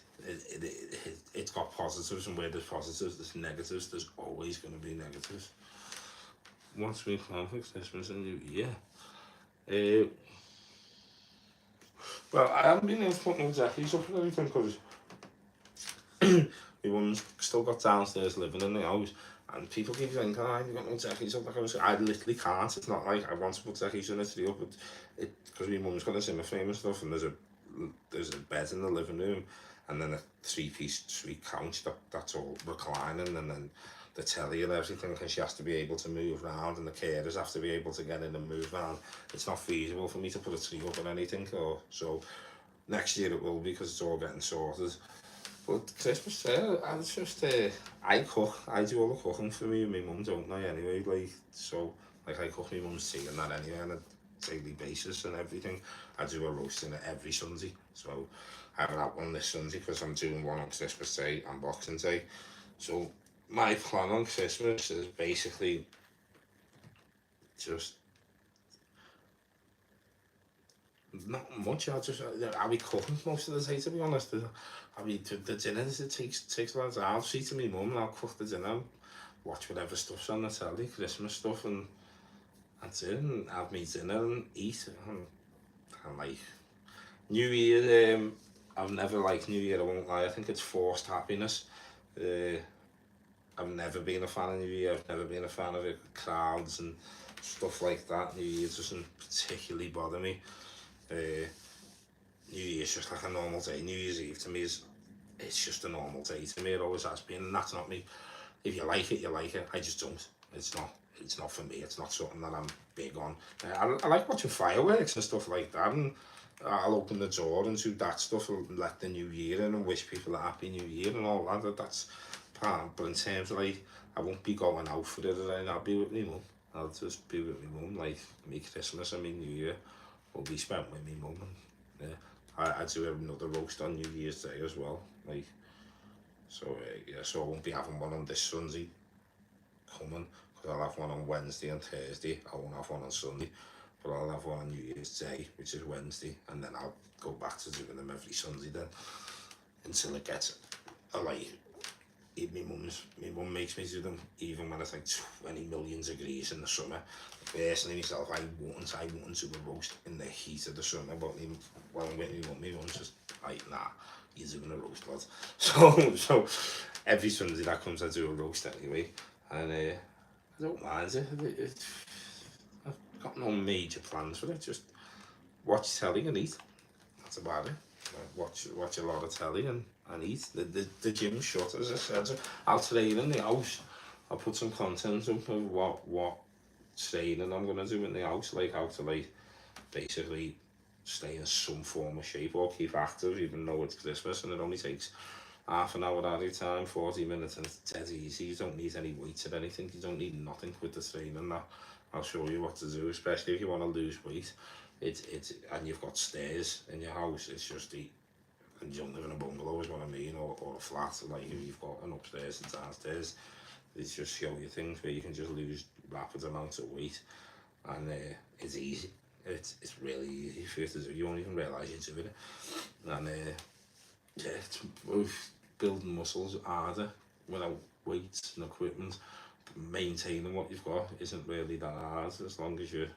[SPEAKER 1] It's got positives, and where there's positives, there's negatives. There's always going to be negatives. What's my plan for Christmas and New Year? Well, I haven't been able to put no jackies up and everything, because my mum's still got downstairs living in the house, and people keep saying, "Oh, you got no jackies up." Like I literally can't. It's not like I want to put jackies in the tree up, but because my mum's got a Zimmer frame and stuff, and there's a bed in the living room, and then a 3-piece suite couch that's all reclining, and then the telly and everything, and she has to be able to move around, and the carers have to be able to get in and move around. It's not feasible for me to put a tree up or anything, so next year it will be, because it's all getting sorted. But Christmas, I was just, I cook. I do all the cooking for me and my mum, don't I, anyway, like, so, like, I cook my mum's tea and that anyway on a daily basis and everything. I do a roast in it every Sunday, so I have that one this Sunday, because I'm doing one on Christmas Day and Boxing Day. So my plan on Christmas is basically just not much. I'll be cooking most of the day, to be honest. I mean, the dinner, it takes a lot. I'll see to my mum and I'll cook the dinner, watch whatever stuff's on the telly, Christmas stuff, and that's it. And have me dinner and eat. And like New Year, I've never liked New Year. I won't lie. I think it's forced happiness. I've never been a fan of New Year. I've never been a fan of it, crowds and stuff like that. New Year doesn't particularly bother me. New Year's just like a normal day. New Year's Eve to me it's just a normal day to me. It always has been, and that's not me. If you like it, you like it. I just don't. It's not for me. It's not something that I'm big on. I like watching fireworks and stuff like that, and I'll open the door and do that stuff and let the new year in and wish people a happy new year and all that. That's part. But in terms of like, I won't be going out for it, and I'll be with my mum. I'll just be with my mum. Like, me Christmas and me New Year will be spent with my mum. And yeah, I do another roast on New Year's Day as well. Like, so yeah, so I won't be having one on this Sunday coming, because I'll have one on Wednesday and Thursday. I won't have one on Sunday, but I'll have one on New Year's Day, which is Wednesday, and then I'll go back to doing them every Sunday then, until it gets like, my mum makes me do them even when it's like 20 million degrees in the summer. Personally myself, I wouldn't do a roast in the heat of the summer, but when I'm with my mum's just like, nah, you're doing a roast, lad. So every Sunday that comes, I do a roast anyway, and I don't mind it. I've got no major plans for it, just watch telly and eat. That's about it. Watch a lot of telly and and eat. The gym's shut, as I said. So I'll train in the house. I'll put some content up of what training I'm gonna do in the house, like how to like basically stay in some form of shape or keep active, even though it's Christmas and it only takes half an hour at a time, 40 minutes, and it's dead easy. You don't need any weights or anything. You don't need nothing with the training. That I'll show you what to do, especially if you want to lose weight. It's and you've got stairs in your house. It's just the and you don't live in a bungalow is what I mean, or a flat. Like if you've got an upstairs and downstairs, it's just show you things where you can just lose rapid amounts of weight, and it's easy. It's really easy for you to do. You won't even realise you're doing it, and yeah, it's both building muscles harder without weights and equipment. Maintaining what you've got isn't really that hard as long as you're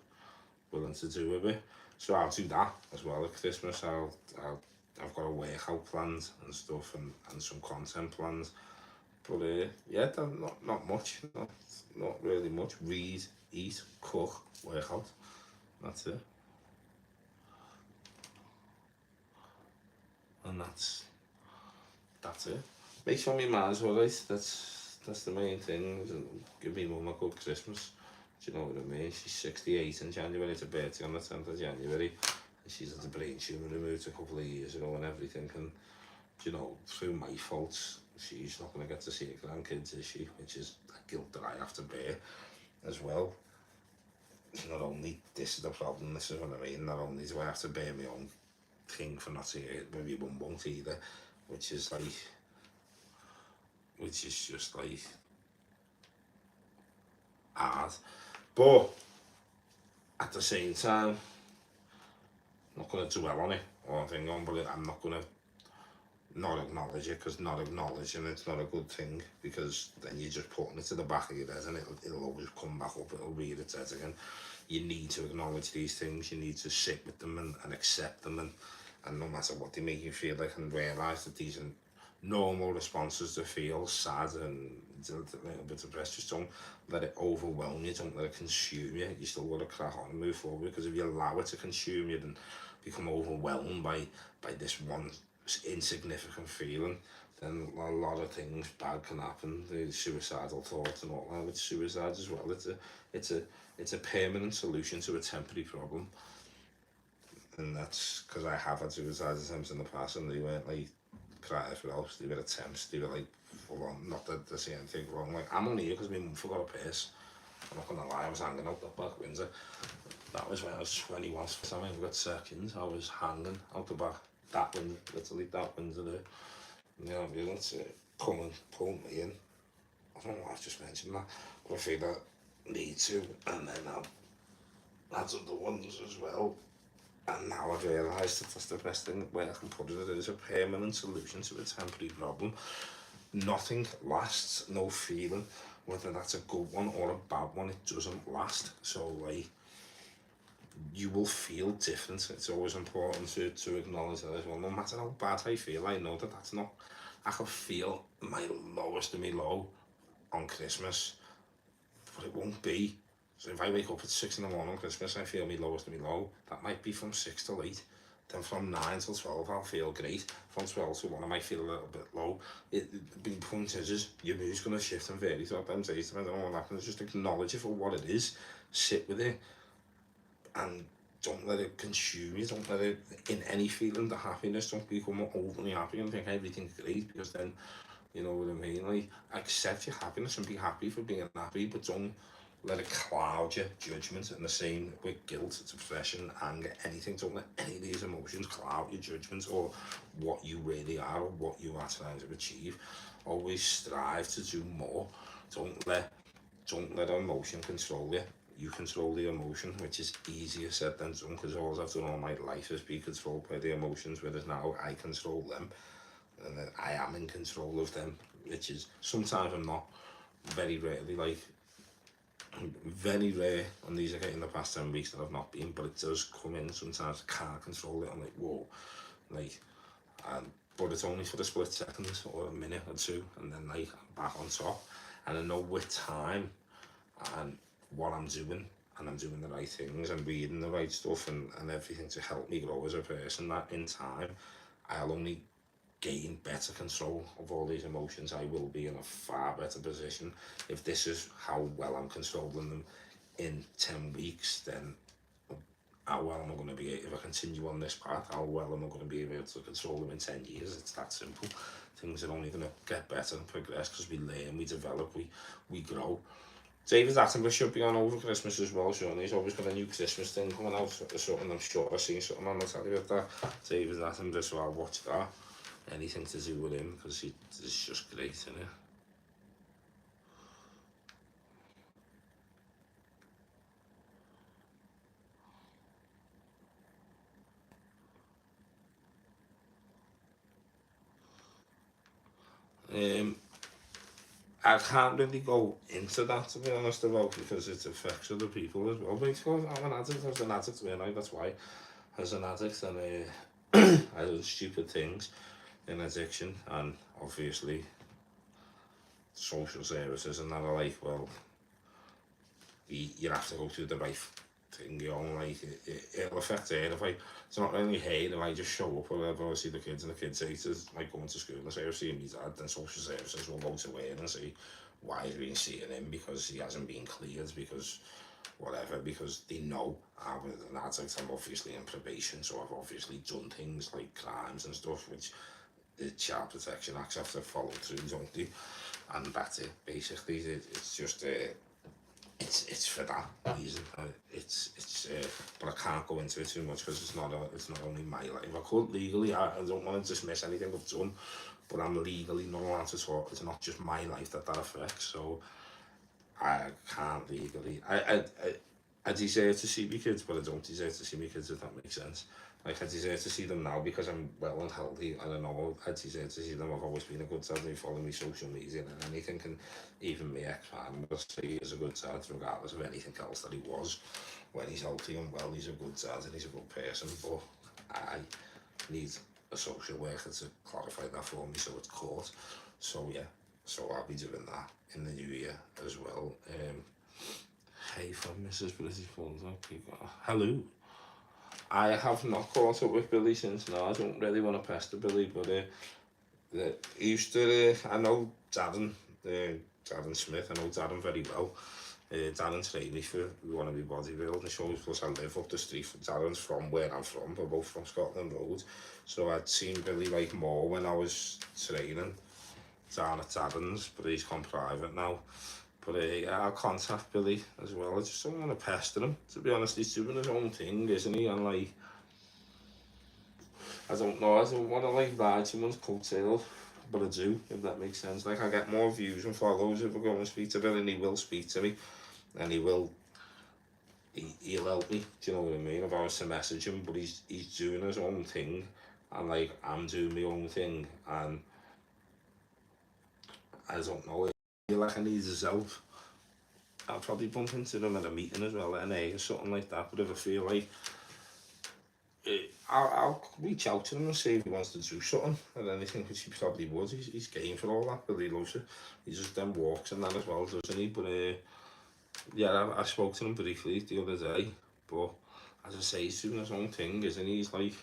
[SPEAKER 1] willing to do a bit. So I'll do that as well at Christmas. I've got a workout planned and stuff, and some content plans. But yeah, not much. Not really much. Read, eat, cook, workout. That's it. And that's it. Make sure my man's alright. That's the main thing. Give me mum a good Christmas. Do you know what I mean? She's 68 in January. It's her birthday on the 10th of January. And she's had a brain tumour removed a couple of years ago and everything. And you know, through my faults, she's not going to get to see her grandkids, is she? Which is a guilt that I have to bear as well. It's not only this is the problem. This is what I mean. Not only do I have to bear my own thing for not seeing it, maybe one won't either, which is like, which is just like hard. But at the same time, I'm not going to dwell on it or anything on, but I'm not going to not acknowledge it, because not acknowledging it's not a good thing, because then you're just putting it to the back of your head and it'll always come back up, it'll rear its head again. You need to acknowledge these things, you need to sit with them and accept them, and no matter what they make you feel like, and realise that these are normal responses to feel sad and a little bit depressed. Just don't let it overwhelm you, don't let it consume you. You still got to crack on and move forward, because if you allow it to consume you and become overwhelmed by this one insignificant feeling, then a lot of things bad can happen. The suicidal thoughts and all that. With suicide as well, it's a permanent solution to a temporary problem, and that's because I have had suicide attempts in the past, and they weren't like crying for help. They were attempts. They were like full on. Not that there's anything wrong. Like, I'm only here because my mum forgot a purse. I'm not gonna lie, I was hanging out the back window. That was when I was 21. For time I got seconds, I was hanging out the back. That window, literally that window there. You know, ambulance come and pull me in. I don't know why I've just mentioned that, but I feel that need to, and then I've had other ones as well. And now I've realised that that's the best thing where I can put it. It is a permanent solution to a temporary problem. Nothing lasts, no feeling, whether that's a good one or a bad one, it doesn't last. So like, you will feel different. It's always important to acknowledge that as well. No matter how bad I feel, I know that that's not, I can feel my lowest of my low on Christmas, but it won't be. So if I wake up at 6 in the morning on Christmas, I feel my lowest of my low. That might be from 6 till 8. Then from 9 till 12, I'll feel great. From 12 to 1, I might feel a little bit low. The point is your mood's going to shift and vary throughout them days, depending on what happens. Just acknowledge it for what it is. Sit with it. And don't let it consume you. Don't let it, in any feeling, the happiness, don't become overly happy and think everything's great, because then, you know what I mean? Like, accept your happiness and be happy for being happy, but don't let it cloud your judgment. And the same with guilt, depression, anger, anything. Don't let any of these emotions cloud your judgment or what you really are or what you are trying to achieve. Always strive to do more. Don't let emotion control you. You control the emotion, which is easier said than done, because all I've done all my life is be controlled by the emotions, whereas now I control them, and then I am in control of them, which is, sometimes I'm not, very rarely, like, very rare, and these are getting the past 10 weeks that I've not been, but it does come in sometimes. I can't control it. I'm like, whoa, like, but it's only for a split second or a minute or two, and then like I'm back on top, and I know with time and what I'm doing, and I'm doing the right things and reading the right stuff and everything to help me grow as a person, that in time I'll only gain better control of all these emotions, I will be in a far better position. If this is how well I'm controlling them in 10 weeks, then how well am I going to be, if I continue on this path, how well am I going to be able to control them in 10 years? It's that simple. Things are only going to get better and progress because we learn, we develop, we grow. David Attenborough should be on over Christmas as well, surely. He's always got a new Christmas thing coming out, something I'm sure I've seen something on the telly with that. David Attenborough, so I'll watch that. Anything to do with him, because it's just great, isn't it? I can't really go into that, to be honest, about, because it affects other people as well. Because I'm an addict, I was an addict when that's why. As an addict, and I do stupid things in addiction, and obviously social services and that are like, well, you have to go through the right thing, you know, like, it'll affect her if it's not really her, if I just show up or whatever, I see the kids and the kids say to, like, going to school and say, I've seen me dad, then social services will go to her and say, why have you been seeing him? Because he hasn't been cleared, because whatever, because they know I'm an addict, I'm obviously in probation, so I've obviously done things like crimes and stuff, which the Child Protection Acts have to follow through, don't they? And that's it, basically. It's just, it's for that reason. But I can't go into it too much because it's not only my life. I could legally, I don't want to dismiss anything I've done, but I'm legally not allowed to talk. It's not just my life that affects, so I can't legally. I deserve to see my kids, but I don't deserve to see my kids, if that makes sense. Like, I deserve to see them now because I'm well and healthy, and I know I deserve to see them. I've always been a good dad. They follow me social media and anything, and even my ex-partner will say he's a good dad, regardless of anything else that he was. When he's healthy and well, he's a good dad and he's a good person, but I need a social worker to clarify that for me, so it's court. So yeah, so I'll be doing that in the new year as well. Hey from Mrs. British Falls. Hello. I have not caught up with Billy since now. I don't really want to pester Billy, but he used to, I know Darren, Darren Smith, I know Darren very well. Darren trained me for one of my bodybuilding shows, plus I live up the street from Darren's from where I'm from, we're both from Scotland Road. So I'd seen Billy like more when I was training down at Darren's, but he's gone private now. But yeah, I'll contact Billy as well. I just don't want to pester him, to be honest. He's doing his own thing, isn't he? And like, I don't know, I don't want to like ride someone's coattail, but I do, if that makes sense. Like, I get more views and followers if I go and speak to Billy, and he will speak to me, and he'll help me, do you know what I mean? If I was to message him, but he's doing his own thing, and like, I'm doing my own thing, and I don't know, I feel like I need his help. I'll probably bump into them at a meeting as well, at an A or something like that, but if I feel like, I'll reach out to him and see if he wants to do something, and anything, which he probably would. He's game for all that, but he loves it. He just then walks and that as well, doesn't he? But yeah, I spoke to him briefly the other day, but as I say, he's doing his own thing, isn't he? He's like,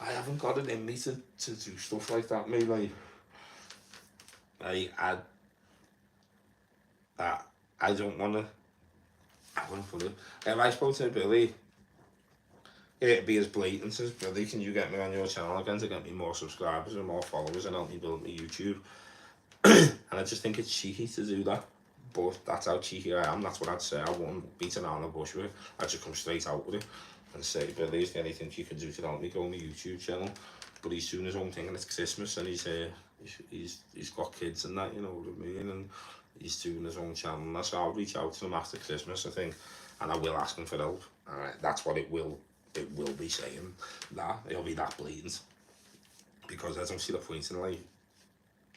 [SPEAKER 1] I haven't got it in me to do stuff like that, mate. Like, I don't want to. I wouldn't put it. If I spoke to Billy, it'd be as blatant as, Billy, can you get me on your channel again to get me more subscribers and more followers and help me build my YouTube? And I just think it's cheeky to do that. But that's how cheeky I am. That's what I'd say. I wouldn't beat around the bush with it. I'd just come straight out with it and say, Billy, is there anything you can do to help me grow my YouTube channel? But he's doing his own thing, and it's Christmas, and he's got kids and that, you know what I mean? And he's doing his own channel. So I'll reach out to him after Christmas, I think, and I will ask him for help. That's what it will be saying. That it'll be that blatant, because I don't see the point in like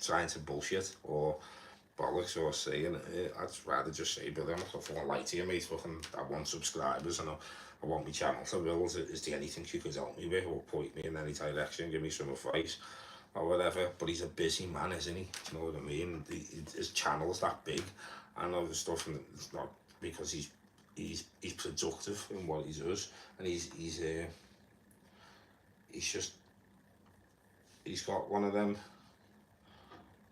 [SPEAKER 1] trying to bullshit or bollocks or saying it. I'd rather just say, Billy, I'm not going to lie to you, mate. Fucking, I want subscribers and I want my channel to build. Is there anything you could help me with, or point me in any direction, give me some advice or whatever? But he's a busy man, isn't he? Do you know what I mean? His channel's that big and all the stuff, and it's not because he's productive in what he does, and he's just he's got one of them.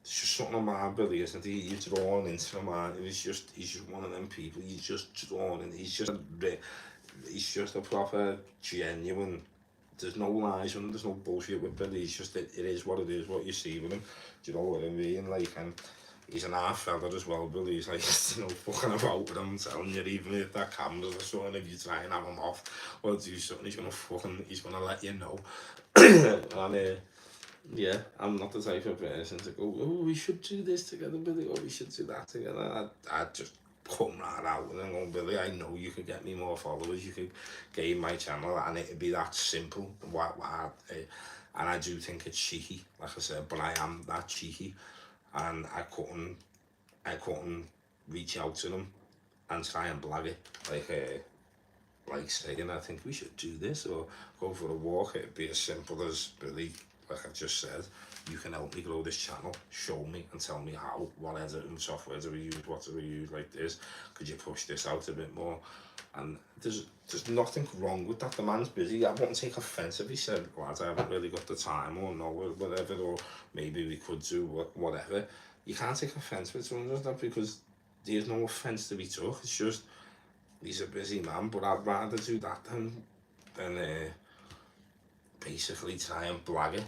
[SPEAKER 1] It's just something on my Billy, isn't he? He's drawn into the man. He's just one of them people. He's just drawn in. He's just a proper genuine. There's no lies with him. There's no bullshit with Billy. He's just it is what it is. What you see with him. Do you know what I mean? Like, and he's an half fella as well, Billy. He's like, you know, fucking about with him. I'm telling you, even if that camera's or something, if you try and have him off or do something, he's gonna let you know. And yeah, I'm not the type of person to go, oh, we should do this together, Billy, or we should do that together. I'd just come right out and go, Billy, I know you could get me more followers, you could gain my channel, and it'd be that simple. And I do think it's cheeky, like I said, but I am that cheeky, and I couldn't reach out to them and try and blag it, like saying, I think we should do this, or go for a walk. It'd be as simple as, Billy, like I just said, you can help me grow this channel, show me and tell me how, what editing software do we use, what do we use, like this, could you push this out a bit more? And there's nothing wrong with that. The man's busy. I won't take offence if he said, lads, I haven't really got the time, or no, whatever, or maybe we could do whatever. You can't take offence with someone like that, because there's no offence to be took. It's just, he's a busy man, but I'd rather do that than basically try and blag it,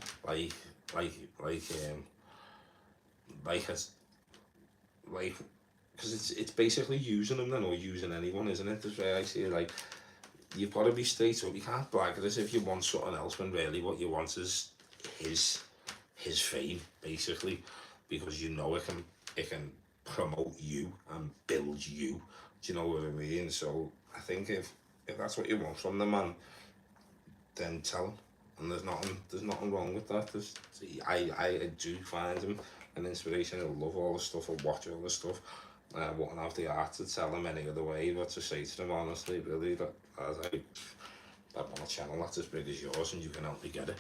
[SPEAKER 1] because it's basically using them then, or using anyone, isn't it? That's why I see it. Like, you've got to be straight up. You can't blag it as if you want something else, when really what you want is his fame, basically, because you know it can promote you and build you. Do you know what I mean? So I think if that's what you want from the man, then tell him. And there's nothing wrong with that. I do find him an inspiration. I love all the stuff, I watch all the stuff. I wouldn't have the art to tell him any other way, but to say to him honestly, Billy, that I want a channel that's as big as yours, and you can help me get it.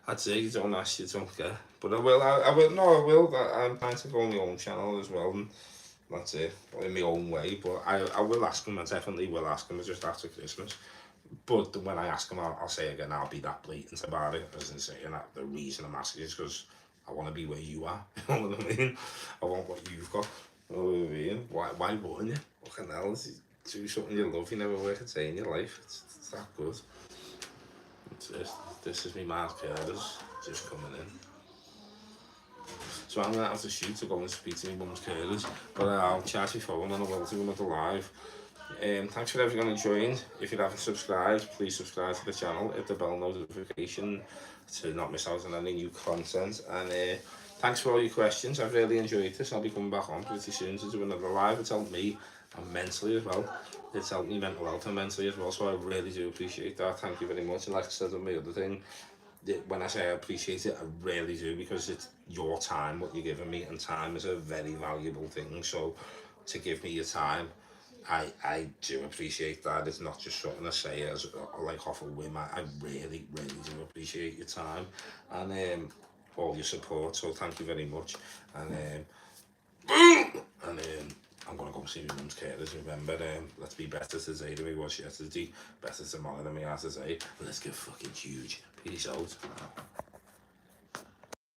[SPEAKER 1] I'd say you don't ask, you don't get. But I will. I'm trying to grow my own channel as well, and that's it, in my own way. But I will ask him. I definitely will ask him, just after Christmas. But when I ask him, I'll say again, I'll be that blatant about it, as in saying that the reason I'm asking is because I want to be where you are. You know what I mean? I want what you've got. You know what I mean? Why wouldn't you? Fucking hell, do something you love. You never work a day in your life. It's that good. This is me Mark Carers just coming in. So I'm going to have to shoot to go and speak to my mum's carers, but I'll charge your phone and I will do another live. Thanks for everyone who joined. If you haven't subscribed, please subscribe to the channel, hit the bell notification to not miss out on any new content. And thanks for all your questions. I've really enjoyed this. I'll be coming back on pretty soon to do another live. It's helped me, and mentally as well. It's helped me mental health and mentally as well, so I really do appreciate that. Thank you very much. And like I said on my other thing, when I say I appreciate it, I really do, because it's your time, what you're giving me, and time is a very valuable thing. So to give me your time, I do appreciate that. It's not just something I say as like off a whim. I really, really do appreciate your time and all your support. So thank you very much. And I'm gonna go see my mum's carers. Remember, let's be better today than we was yesterday, better tomorrow than we are today. Let's get fucking huge. Peace out.